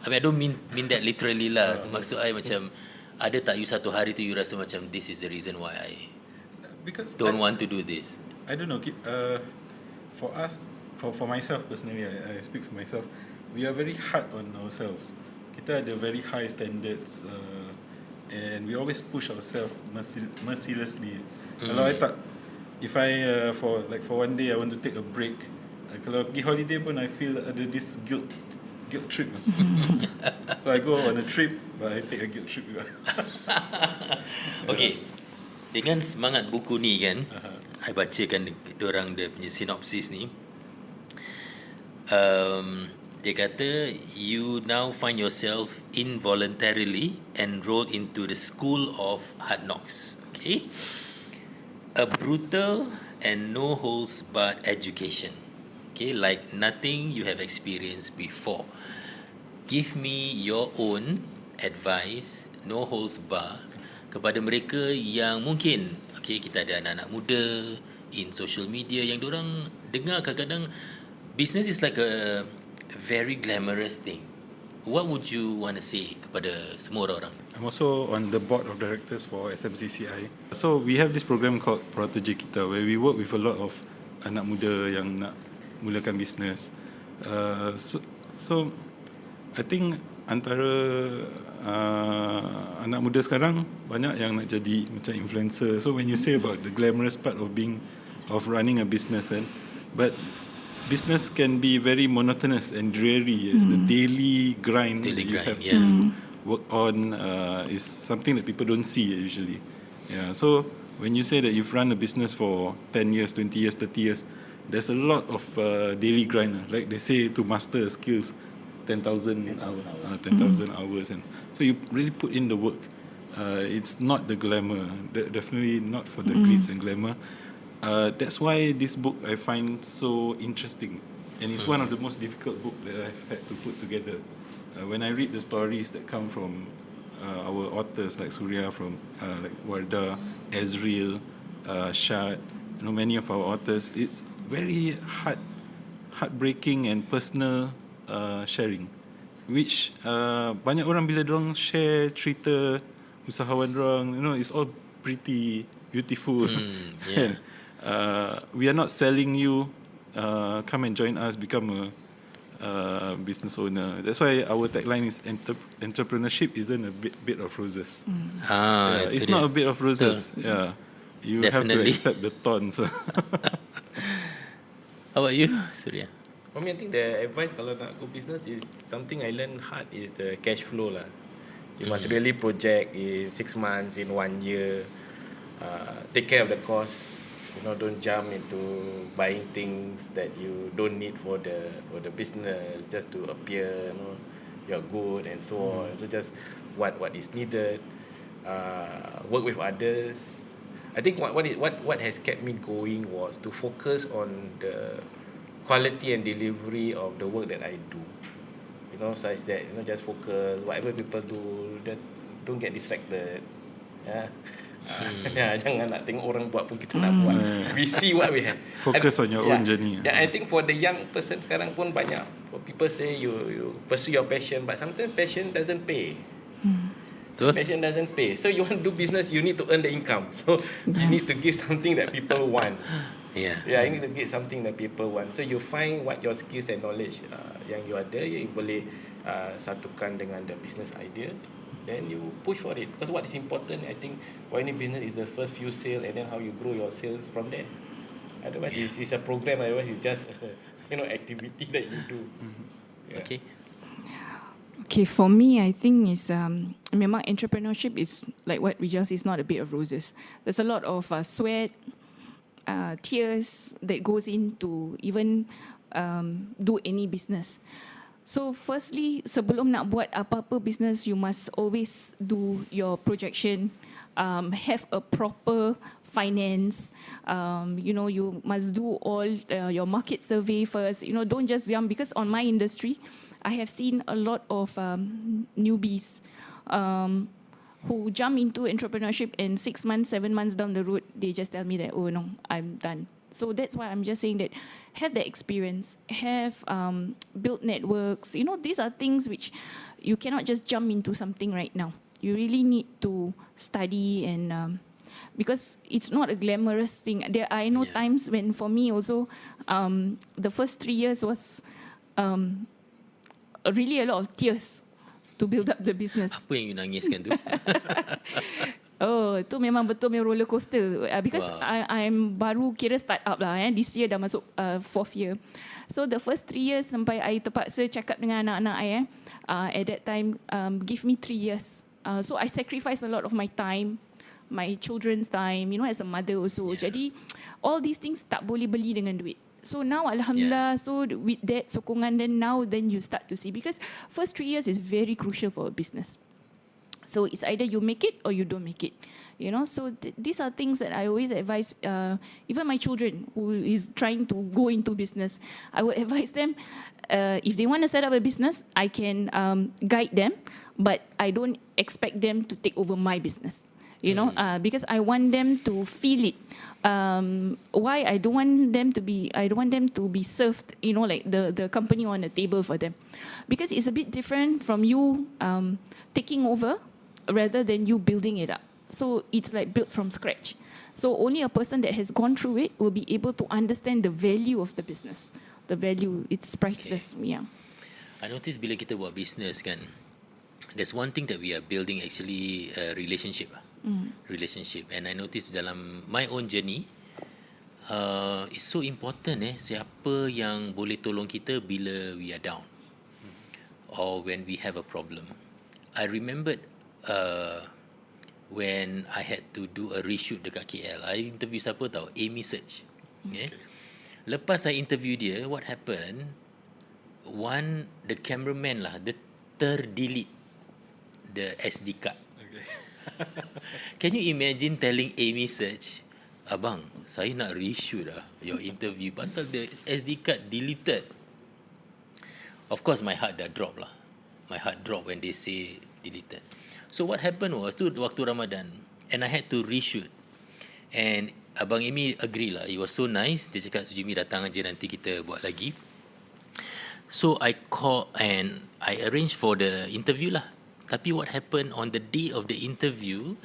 I mean, I don't mean that literally lah. Maksud I macam, ada tak you satu hari tu you rasa macam, this is the reason why I don't want to do this? I don't know. For us, for myself personally, I speak for myself. We are very hard on ourselves. Kita ada very high standards, and we always push ourselves mercilessly. Kalau I tak, if I for one day I want to take a break, kalau pergi holiday pun I feel ada this guilt trip. So I go on a trip, but I take a guilt trip juga. Okay. Dengan semangat buku ni kan, I bacakan diorang dia punya sinopsis ni. Dia kata, you now find yourself involuntarily enrolled into the school of hard knocks. Okay? A brutal and no holds barred education. Okay, like nothing you have experienced before. Give me your own advice, no holds barred, kepada mereka yang mungkin, okay, kita ada anak-anak muda in social media yang diorang dengar kadang-kadang business is like a very glamorous thing. What would you want to say kepada semua orang? I'm also on the board of directors for SMCCI. So we have this program called Protege Kita, where we work with a lot of anak muda yang nak mulakan bisnes. So I think antara anak muda sekarang banyak yang nak jadi macam influencer. So when you say about the glamorous part of running a business, but business can be very monotonous and dreary. The daily grind that you have to work on is something that people don't see usually. Yeah. So when you say that you've run a business for 10 years, 20 years, 30 years, there's a lot of daily grind. Like they say, to master skills, 10,000 hours. And so you really put in the work. It's not the glamour. Definitely not for the glitz and glamour. That's why this book I find so interesting, and it's one of the most difficult books that I've had to put together. When I read the stories that come from our authors like Surya, from like Wardah, Ezreal, Shad, many of our authors, it's very heartbreaking and personal sharing, which banyak orang bila dorang share cerita usahawan dorang, it's all pretty beautiful. And we are not selling you come and join us, become a business owner. That's why our tagline is entrepreneurship isn't a bit of roses. It's not a bit of roses. Yeah, you Definitely have to accept the thorns. How about you, Surya? For me, I think the advice kalau nak go business is something I learned hard is the cash flow lah. You must really project in 6 months, in 1 year. Take care of the cost. Don't jump into buying things that you don't need for the business just to appear, you're good and so on. So just what is needed. Work with others. I think what has kept me going was to focus on the quality and delivery of the work that I do. Such that just focus. Whatever people do, don't get distracted. Jangan nak tengok orang buat pun kita nak buat. We see what we have. Focus on your own journey. I think for the young person sekarang pun banyak people say you pursue your passion, but sometimes passion doesn't pay. Passion doesn't pay. So you want to do business, you need to earn the income. So you need to give something that people want. You need to give something that people want. So you find what your skills and knowledge yang you ada, you boleh satukan dengan the business idea. Then you push for it. Because what is important, I think, for any business is the first few sales, and then how you grow your sales from there. Otherwise, it's a program. Otherwise, it's just activity that you do. Okay, for me, I think is memang entrepreneurship is like what we just is not a bit of roses. There's a lot of sweat, tears that goes into even do any business. So firstly, sebelum nak buat apa-apa business, you must always do your projection, have a proper finance, you must do all your market survey first. Don't just jump, because on my industry, I have seen a lot of newbies who jump into entrepreneurship, and 6 months, 7 months down the road, they just tell me that, oh no, I'm done. So that's why I'm just saying that have the experience, have build networks. These are things which you cannot just jump into something right now. You really need to study, and because it's not a glamorous thing. I know times when for me also, the first 3 years was really a lot of tears to build up the business. Apa yang you nangiskan tu? Oh, itu memang betul memang roller coaster. Because I'm baru kira start up lah. This year dah masuk 4th year. So the first 3 years sampai I terpaksa cakap dengan anak-anak I, at that time, give me 3 years. So I sacrifice a lot of my time, my children's time, as a mother also. Jadi all these things tak boleh beli dengan duit. So now Alhamdulillah, so with that sokongan, then you start to see, because first 3 years is very crucial for a business. So it's either you make it or you don't make it. So these are things that I always advise, even my children who is trying to go into business. I would advise them, if they want to set up a business, I can guide them, but I don't expect them to take over my business. Because I want them to feel it. Why I don't want them to be served, like the company on the table for them, because it's a bit different from you taking over rather than you building it up. So it's like built from scratch. So only a person that has gone through it will be able to understand the value of the business. The value, it's priceless. Okay. Yeah. I notice bila kita buat business kan, there's one thing that we are building actually a relationship. Relationship. And I notice dalam my own journey, it's so important siapa yang boleh tolong kita bila we are down or when we have a problem. I remembered when I had to do a reshoot dekat KL. I interview siapa tahu? Amy Search. Okay. Lepas I interview dia, what happened? The cameraman lah, dia terdelete the SD card. Okay. Can you imagine telling Amy Search, abang, saya nak reshoot your interview pasal the SD card deleted. Of course, my heart dah drop lah. My heart drop when they say deleted. So what happened was, tu waktu Ramadan, and I had to reshoot. And Abang Amy agree lah. It was so nice. Dia cakap, Sujimi datang aja, nanti kita buat lagi. So I called and I arranged for the interview lah. Tapi what happened on the day of the interview,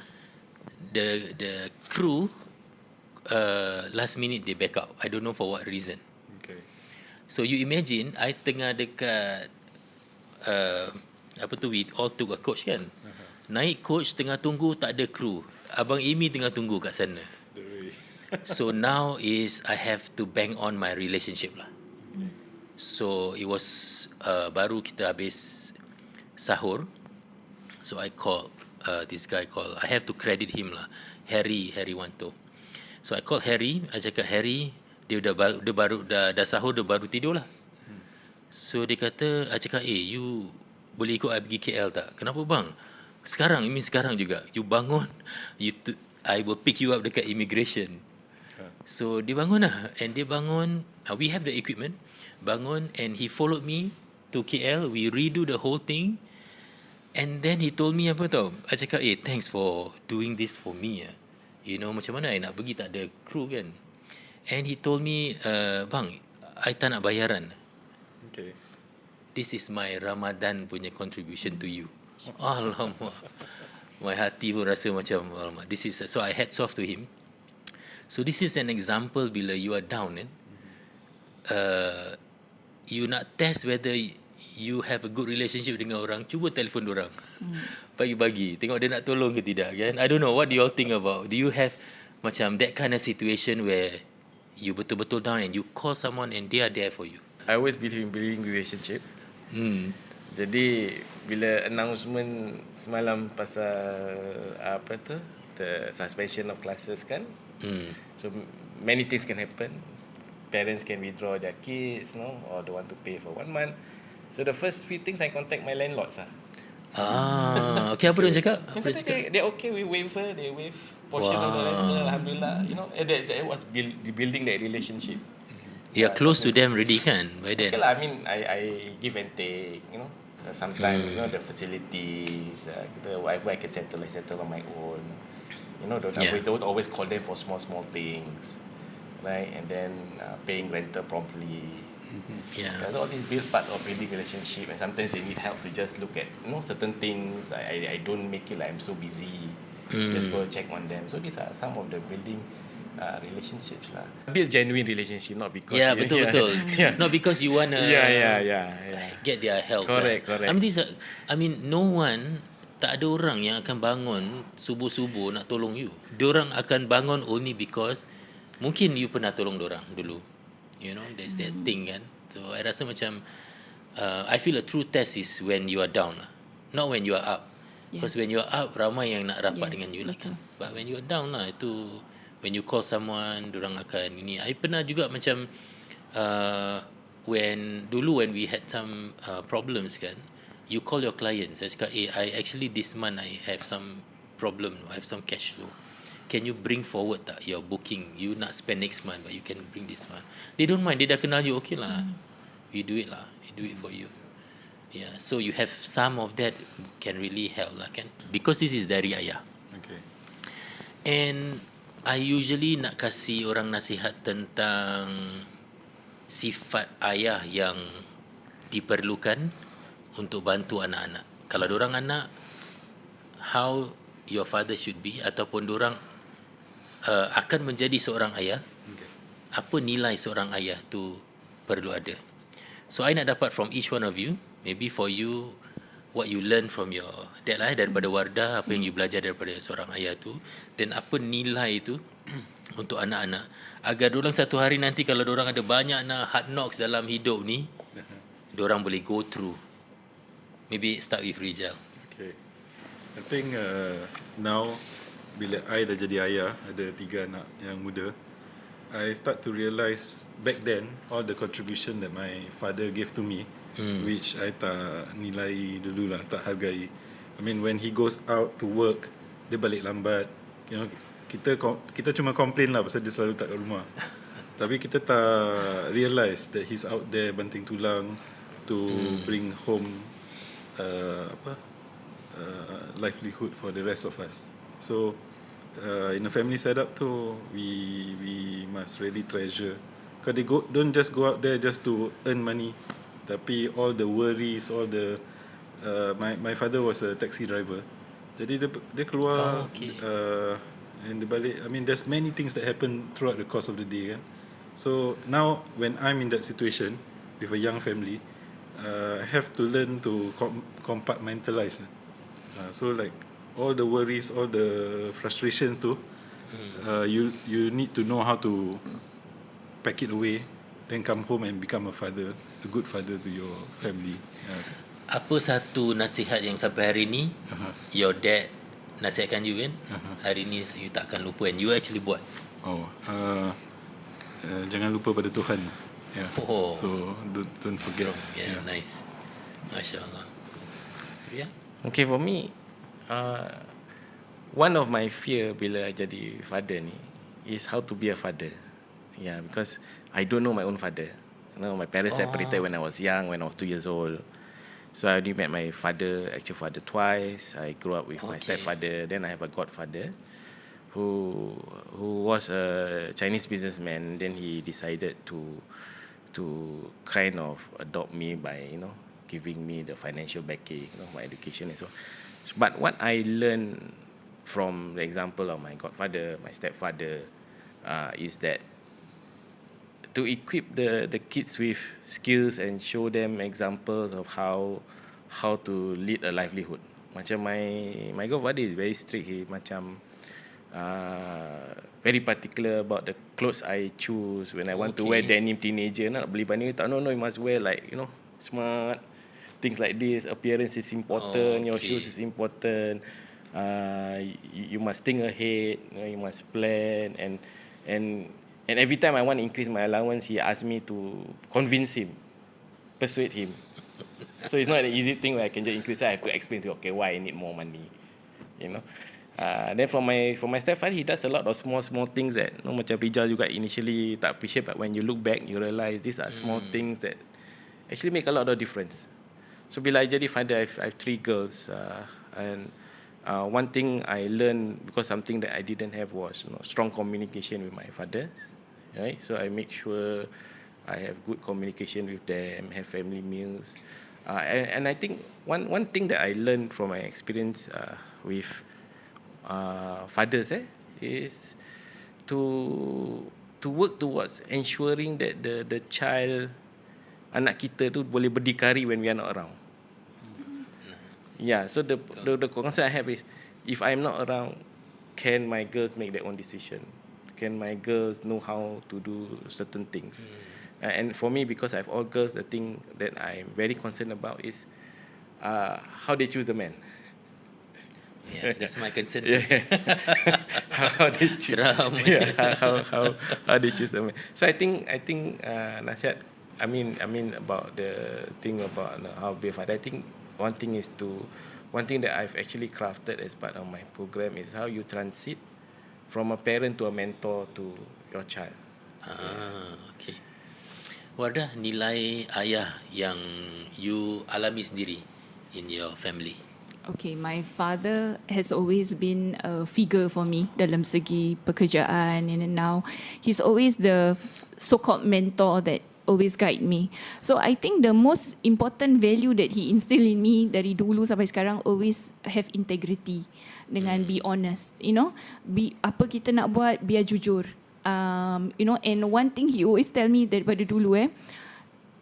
the crew last minute they back out. I don't know for what reason. Okay. So you imagine, I tengah dekat we all took a coach kan. Naik coach, tengah tunggu tak ada crew. Abang Amy tengah tunggu kat sana. So now is I have to bang on my relationship lah. So it was baru kita habis sahur. So I called this guy called, I have to credit him lah, Harry Wanto. So I called Harry, I cakap Harry, dia dah sahur, dia baru tidur lah. So dia kata, I cakap, you boleh ikut I pergi KL tak? Kenapa bang? Sekarang juga. You bangun, I will pick you up dekat immigration. So dia bangun lah, and dia bangun, we have the equipment, bangun, and he followed me to KL, we redo the whole thing, and then he told me apa tau, I cakap, thanks for doing this for me. Macam mana I nak pergi tak ada crew kan. And he told me, bang, I tak nak bayaran. Okay. This is my Ramadan punya contribution to you. Alamak. My hati pun rasa macam, alamak. This is, so I hats off to him. So this is an example bila you are down, you nak test whether you have a good relationship dengan orang, cuba telefon orang. Pagi-pagi, tengok dia nak tolong ke tidak kan. I don't know, what do you all think about? Do you have macam that kind of situation where you betul-betul down and you call someone and they are there for you? I always believe in building relationship. Jadi bila announcement semalam pasal the suspension of classes kan, so many things can happen. Parents can withdraw their kids, or they want to pay for 1 month. So the first few things I contact my landlords Okay, apa dia cakap? They're okay with waiver, they waive portion of the rental, alhamdulillah. That was building that relationship. You're close to them already kan by then? Okay lah, I mean I give and take, sometimes the facilities, whatever I can settle, I settle on my own. Don't always call them for small things, right? And then paying rental promptly. So all these bills part of building relationship, and sometimes they need help to just look at certain things. I don't make it like I'm so busy. Just go check on them. So these are some of the building relationships lah. Build genuine relationship, not because betul. Not because you wanna get their help. Correct. I mean no one, tak ada orang yang akan bangun subuh-subuh nak tolong you. Diorang akan bangun only because mungkin you pernah tolong diorang dulu. There's that thing kan. So I rasa macam I feel a true test is when you are down lah, not when you are up. Because when you are up, ramai yang nak rapat dengan you lah kan. But when you are down lah, itu when you call someone, diorang akan ini. I pernah juga macam when we had some problems kan, you call your clients, saya cakap, I actually this month I have some problem, I have some cash flow. Can you bring forward tak your booking? You nak spend next month, but you can bring this month. They don't mind. Dia dah kenal you, okay lah. We do it lah. We do it for you. Yeah. So you have some of that can really help lah kan. Because this is Diari Ayah. Okay. And I usually nak kasih orang nasihat tentang sifat ayah yang diperlukan untuk bantu anak-anak. Kalau dorang anak, how your father should be, ataupun dorang akan menjadi seorang ayah, apa nilai seorang ayah tu perlu ada. So I nak dapat from each one of you, maybe for you, what you learn from your dad lah, daripada Wardah, apa yang you belajar daripada seorang ayah tu, dan apa nilai tu untuk anak-anak, agar dorang satu hari nanti kalau dorang ada banyak nak hard knocks dalam hidup ni, dorang boleh go through. Maybe start with Rijal. Okay. I think now bila I dah jadi ayah, ada 3 anak yang muda, I start to realise back then all the contribution that my father gave to me, which I tak nilai dulu lah, tak hargai. I mean when he goes out to work, dia balik lambat. You know, kita cuma complain lah pasal dia selalu tak kat rumah. Tapi kita tak realise that he's out there banting tulang to bring home livelihood for the rest of us. So in a family setup tu, we must really treasure. Because they don't just go out there just to earn money, tapi all the worries, all the my father was a taxi driver. Jadi dia keluar and dia balik. I mean there's many things that happen throughout the course of the day kan. So now when I'm in that situation with a young family, I have to learn to compartmentalize. So like all the worries, all the frustrations tu, you need to know how to pack it away, then come home and become a good father to your family. Apa satu nasihat yang sampai hari ni your dad nasihatkan you kan, hari ni you tak akan lupa and you actually buat? Jangan lupa pada Tuhan. Yeah. So don't forget. Yeah, nice. Masya Allah. Surya? Okay, for me, one of my fear bila jadi father ni is how to be a father. Yeah, because I don't know my own father. You know, my parents separated when I was young, when I was 2 years old. So I only met my actual father twice. I grew up with my stepfather. Then I have a godfather who was a Chinese businessman. Then he decided to kind of adopt me by, you know, giving me the financial backing, you know, my education and so on. But what I learned from the example of my godfather, my stepfather, is that to equip the kids with skills and show them examples of how to lead a livelihood. Macam my godfather is very strict. He macam very particular about the clothes I choose. When I want to wear denim teenager, nak beli bani, tak, no, you must wear like, you know, smart. Things like this, appearance is important, your shoes is important. You must think ahead, you must plan, and every time I want to increase my allowance, he asks me to convince him, persuade him. So it's not an easy thing where I can just increase. I have to explain to him, why I need more money, you know. Then for my stepfather, he does a lot of small things that, you know, macam Rijal juga initially tak appreciate, but when you look back, you realize these are small things that actually make a lot of difference. So bila I jadi father, I have 3 girls, and one thing I learned, because something that I didn't have was, you know, strong communication with my father, right? So I make sure I have good communication with them, have family meals, and I think one thing that I learned from my experience with fathers is to work towards ensuring that the child, anak kita tu boleh berdikari when we are not around. Yeah, so the concern I have is, if I'm not around, can my girls make their own decision? Can my girls know how to do certain things? And for me, because I have all girls, the thing that I'm very concerned about is how they choose the man. Yeah, that's my concern. how they choose. Seram. How they choose. So I think nasihat. I mean about the thing about how be a father. I think one thing that I've actually crafted as part of my program is how you transit from a parent to a mentor to your child. Okay. What are nilai ayah yang you alami sendiri in your family? Okay, my father has always been a figure for me dalam segi pekerjaan, and now he's always the so-called mentor that always guide me. So I think the most important value that he instilled in me dari dulu sampai sekarang, always have integrity dengan be honest, apa kita nak buat, biar jujur. And one thing he always tell me daripada dulu,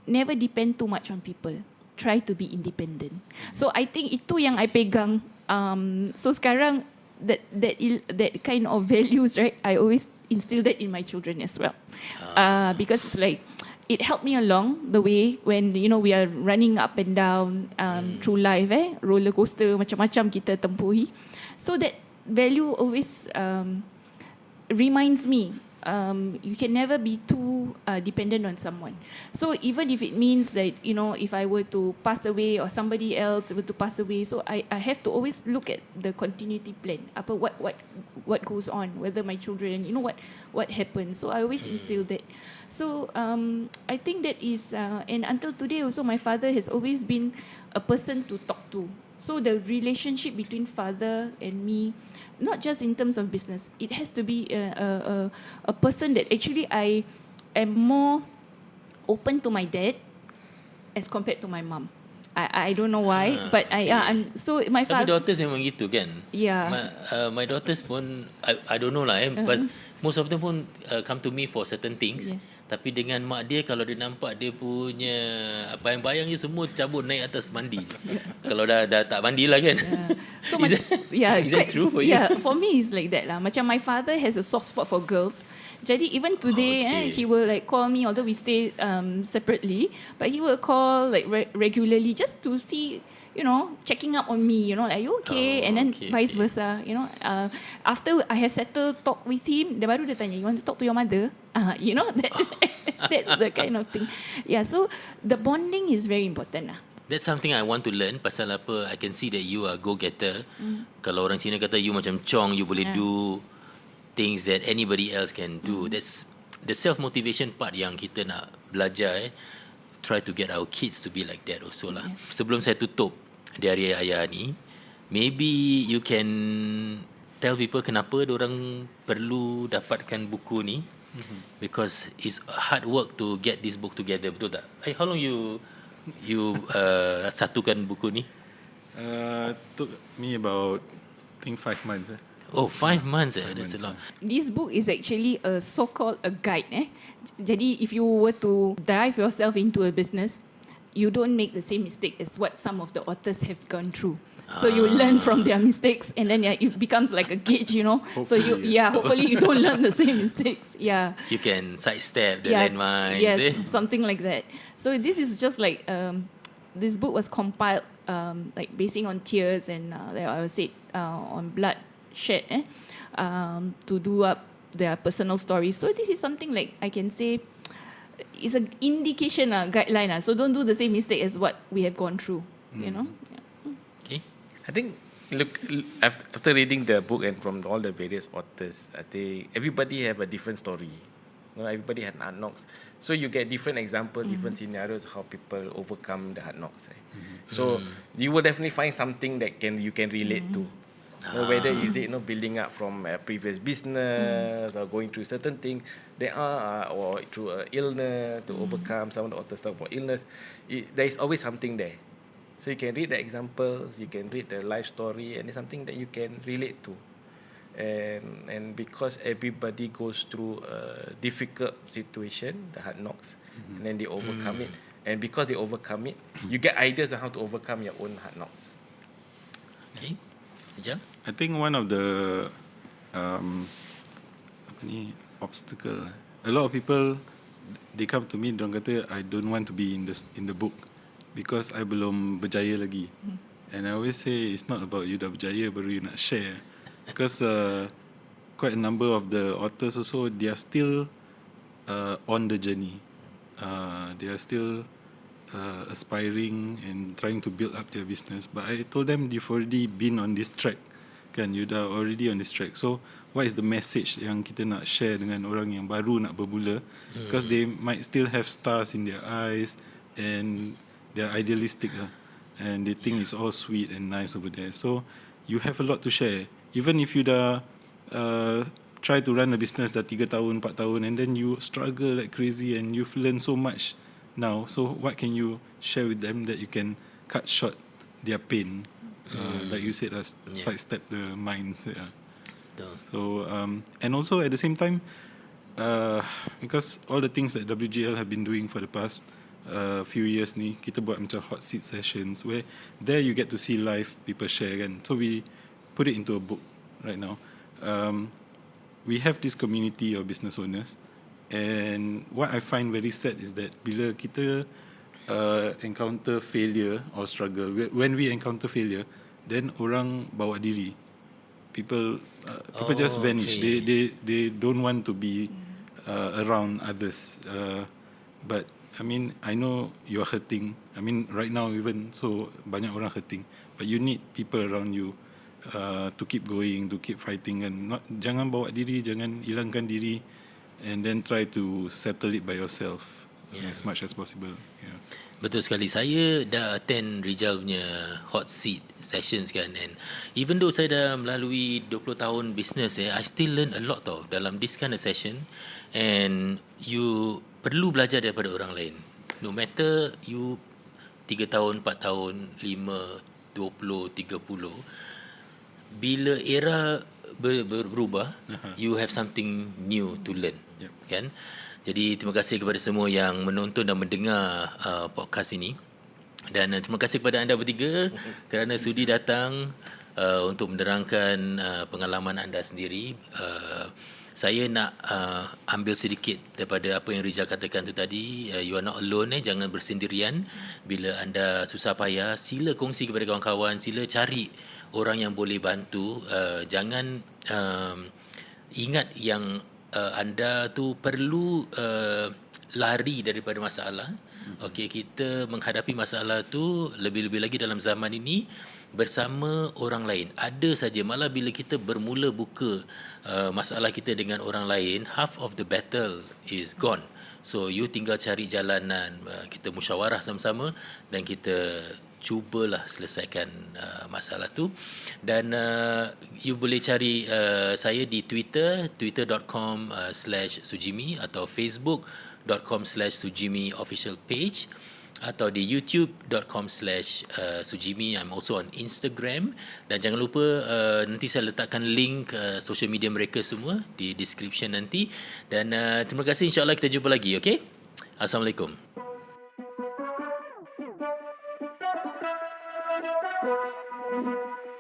never depend too much on people. Try to be independent. So I think itu yang I pegang. So sekarang that kind of values, right? I always instill that in my children as well. Because it's like it helped me along the way when we are running up and down through life, roller coaster macam-macam kita tempuhi. So that value always reminds me. You can never be too dependent on someone. So even if it means that, if I were to pass away or somebody else were to pass away, so I have to always look at the continuity plan. What goes on, whether my children, what happens. So I always instill that. So I think that is, and until today also, my father has always been a person to talk to. So the relationship between father and me, not just in terms of business, it has to be a person that actually I am more open to my dad as compared to my mom. I don't know why, but okay. I'm so my Tapi father. daughters memang gitu kan? Yeah. My daughters pun, I don't know lah, because most of them pun come to me for certain things. Yes. Tapi dengan mak dia, kalau dia nampak dia punya bayang-bayang je semua cabut naik atas mandi je. Kalau dah tak mandi lah kan. So Is is that true for you? Yeah, for me it's like that lah. Macam my father has a soft spot for girls. Jadi even today, Okay. he will like call me, although we stay separately, but he will call like regularly just to see, checking up on me, like, are you okay? And then vice versa, after I have settled talk with him, dia baru dia tanya, you want to talk to your mother? That's the kind of thing. Yeah, so the bonding is very important lah. That's something I want to learn. Pasal apa, I can see that you are go-getter. Kalau orang Cina kata you macam chong, you boleh do things that anybody else can do. That's the self-motivation part yang kita nak belajar. Try to get our kids to be like that also lah. Sebelum saya tutup Diari Ayah ni, maybe you can tell people kenapa diorang perlu dapatkan buku ni. Because it's hard work to get this book together, betul tak? How long you satukan buku ni? Took me about, I think 5 months. Oh, 5 months. That's a lot. This book is actually a so-called a guide. Jadi if you were to dive yourself into a business, you don't make the same mistake as what some of the authors have gone through. So you learn from their mistakes, and then it becomes like a gauge, So hopefully you don't learn the same mistakes. Yeah. You can sidestep the landmines. Yes, something like that. So this is just like this book was compiled like basing on tears and like I said on blood shed to do up their personal stories. So this is something like I can say is an indication, guideline. So don't do the same mistake as what we have gone through. Yeah. Okay. I think after reading the book and from all the various authors, I think everybody have a different story. Everybody had hard knocks, so you get different examples, different scenarios how people overcome the hard knocks. So you will definitely find something that you can relate to. Whether is it building up from a previous business or going through certain things, or through illness to overcome. Some of the authors talk about illness. There is always something there. So you can read the examples, you can read the life story, and it's something that you can relate to. And because everybody goes through a difficult situation, the hard knocks, and then they overcome it. And because they overcome it, you get ideas on how to overcome your own hard knocks. Okay. Jalan? I think one of the obstacle. A lot of people, they come to me, diorang kata I don't want to be in the book because I belum berjaya lagi. And I always say it's not about you dah berjaya baru you nak share. Because quite a number of the authors also, they are still on the journey. They are still aspiring and trying to build up their business. But I told them you've already been on this track. Kan, you dah already on this track. So what is the message yang kita nak share dengan orang yang baru nak bermula? Because they might still have stars in their eyes and they're idealistic and they think it's all sweet and nice over there. So you have a lot to share. Even if you dah try to run a business dah 3 tahun, 4 tahun, and then you struggle like crazy and you've learned so much now. So what can you share with them that you can cut short their pain? Like you said, sidestep the minds. Yeah. So and also at the same time, because all the things that WGL have been doing for the past few years ni, kita buat macam hot seat sessions where there you get to see live people share kan. So we put it into a book right now. We have this community of business owners, and what I find very sad is that bila kita encounter failure or struggle, when we encounter failure, then orang bawa diri. People just vanish. They don't want to be around others. But I mean, I know you're hurting. I mean, right now even so banyak orang hurting. But you need people around you to keep going, to keep fighting. And jangan bawa diri, jangan hilangkan diri, and then try to settle it by yourself as much as possible. Yeah. Betul sekali. Saya dah attend Rizal punya hot seat sessions kan, and even though saya dah melalui 20 tahun business I still learn a lot tau dalam this kind of session. And you perlu belajar daripada orang lain. No matter you 3 tahun, 4 tahun, 5, 20, 30, bila era berubah, you have something new to learn. Kan? Jadi terima kasih kepada semua yang menonton dan mendengar podcast ini. Dan terima kasih kepada anda bertiga kerana sudi datang untuk menerangkan pengalaman anda sendiri. Saya nak ambil sedikit daripada apa yang Rizal katakan tu tadi. You are not alone, jangan bersendirian. Bila anda susah payah, sila kongsi kepada kawan-kawan, sila cari orang yang boleh bantu. Jangan ingat yang anda tu perlu lari daripada masalah. Okey, kita menghadapi masalah tu lebih-lebih lagi dalam zaman ini bersama orang lain. Ada saja, malah bila kita bermula buka masalah kita dengan orang lain, half of the battle is gone. So you tinggal cari jalanan, kita musyawarah sama-sama dan kita cubalah selesaikan masalah tu. Dan you boleh cari saya di Twitter, twitter.com/Sujimi atau facebook.com/Sujimi official page, atau di youtube.com/Sujimi. I'm also on Instagram. Dan jangan lupa nanti saya letakkan link social media mereka semua di description nanti. Dan terima kasih, insyaAllah kita jumpa lagi. Okay? Assalamualaikum. Thank you.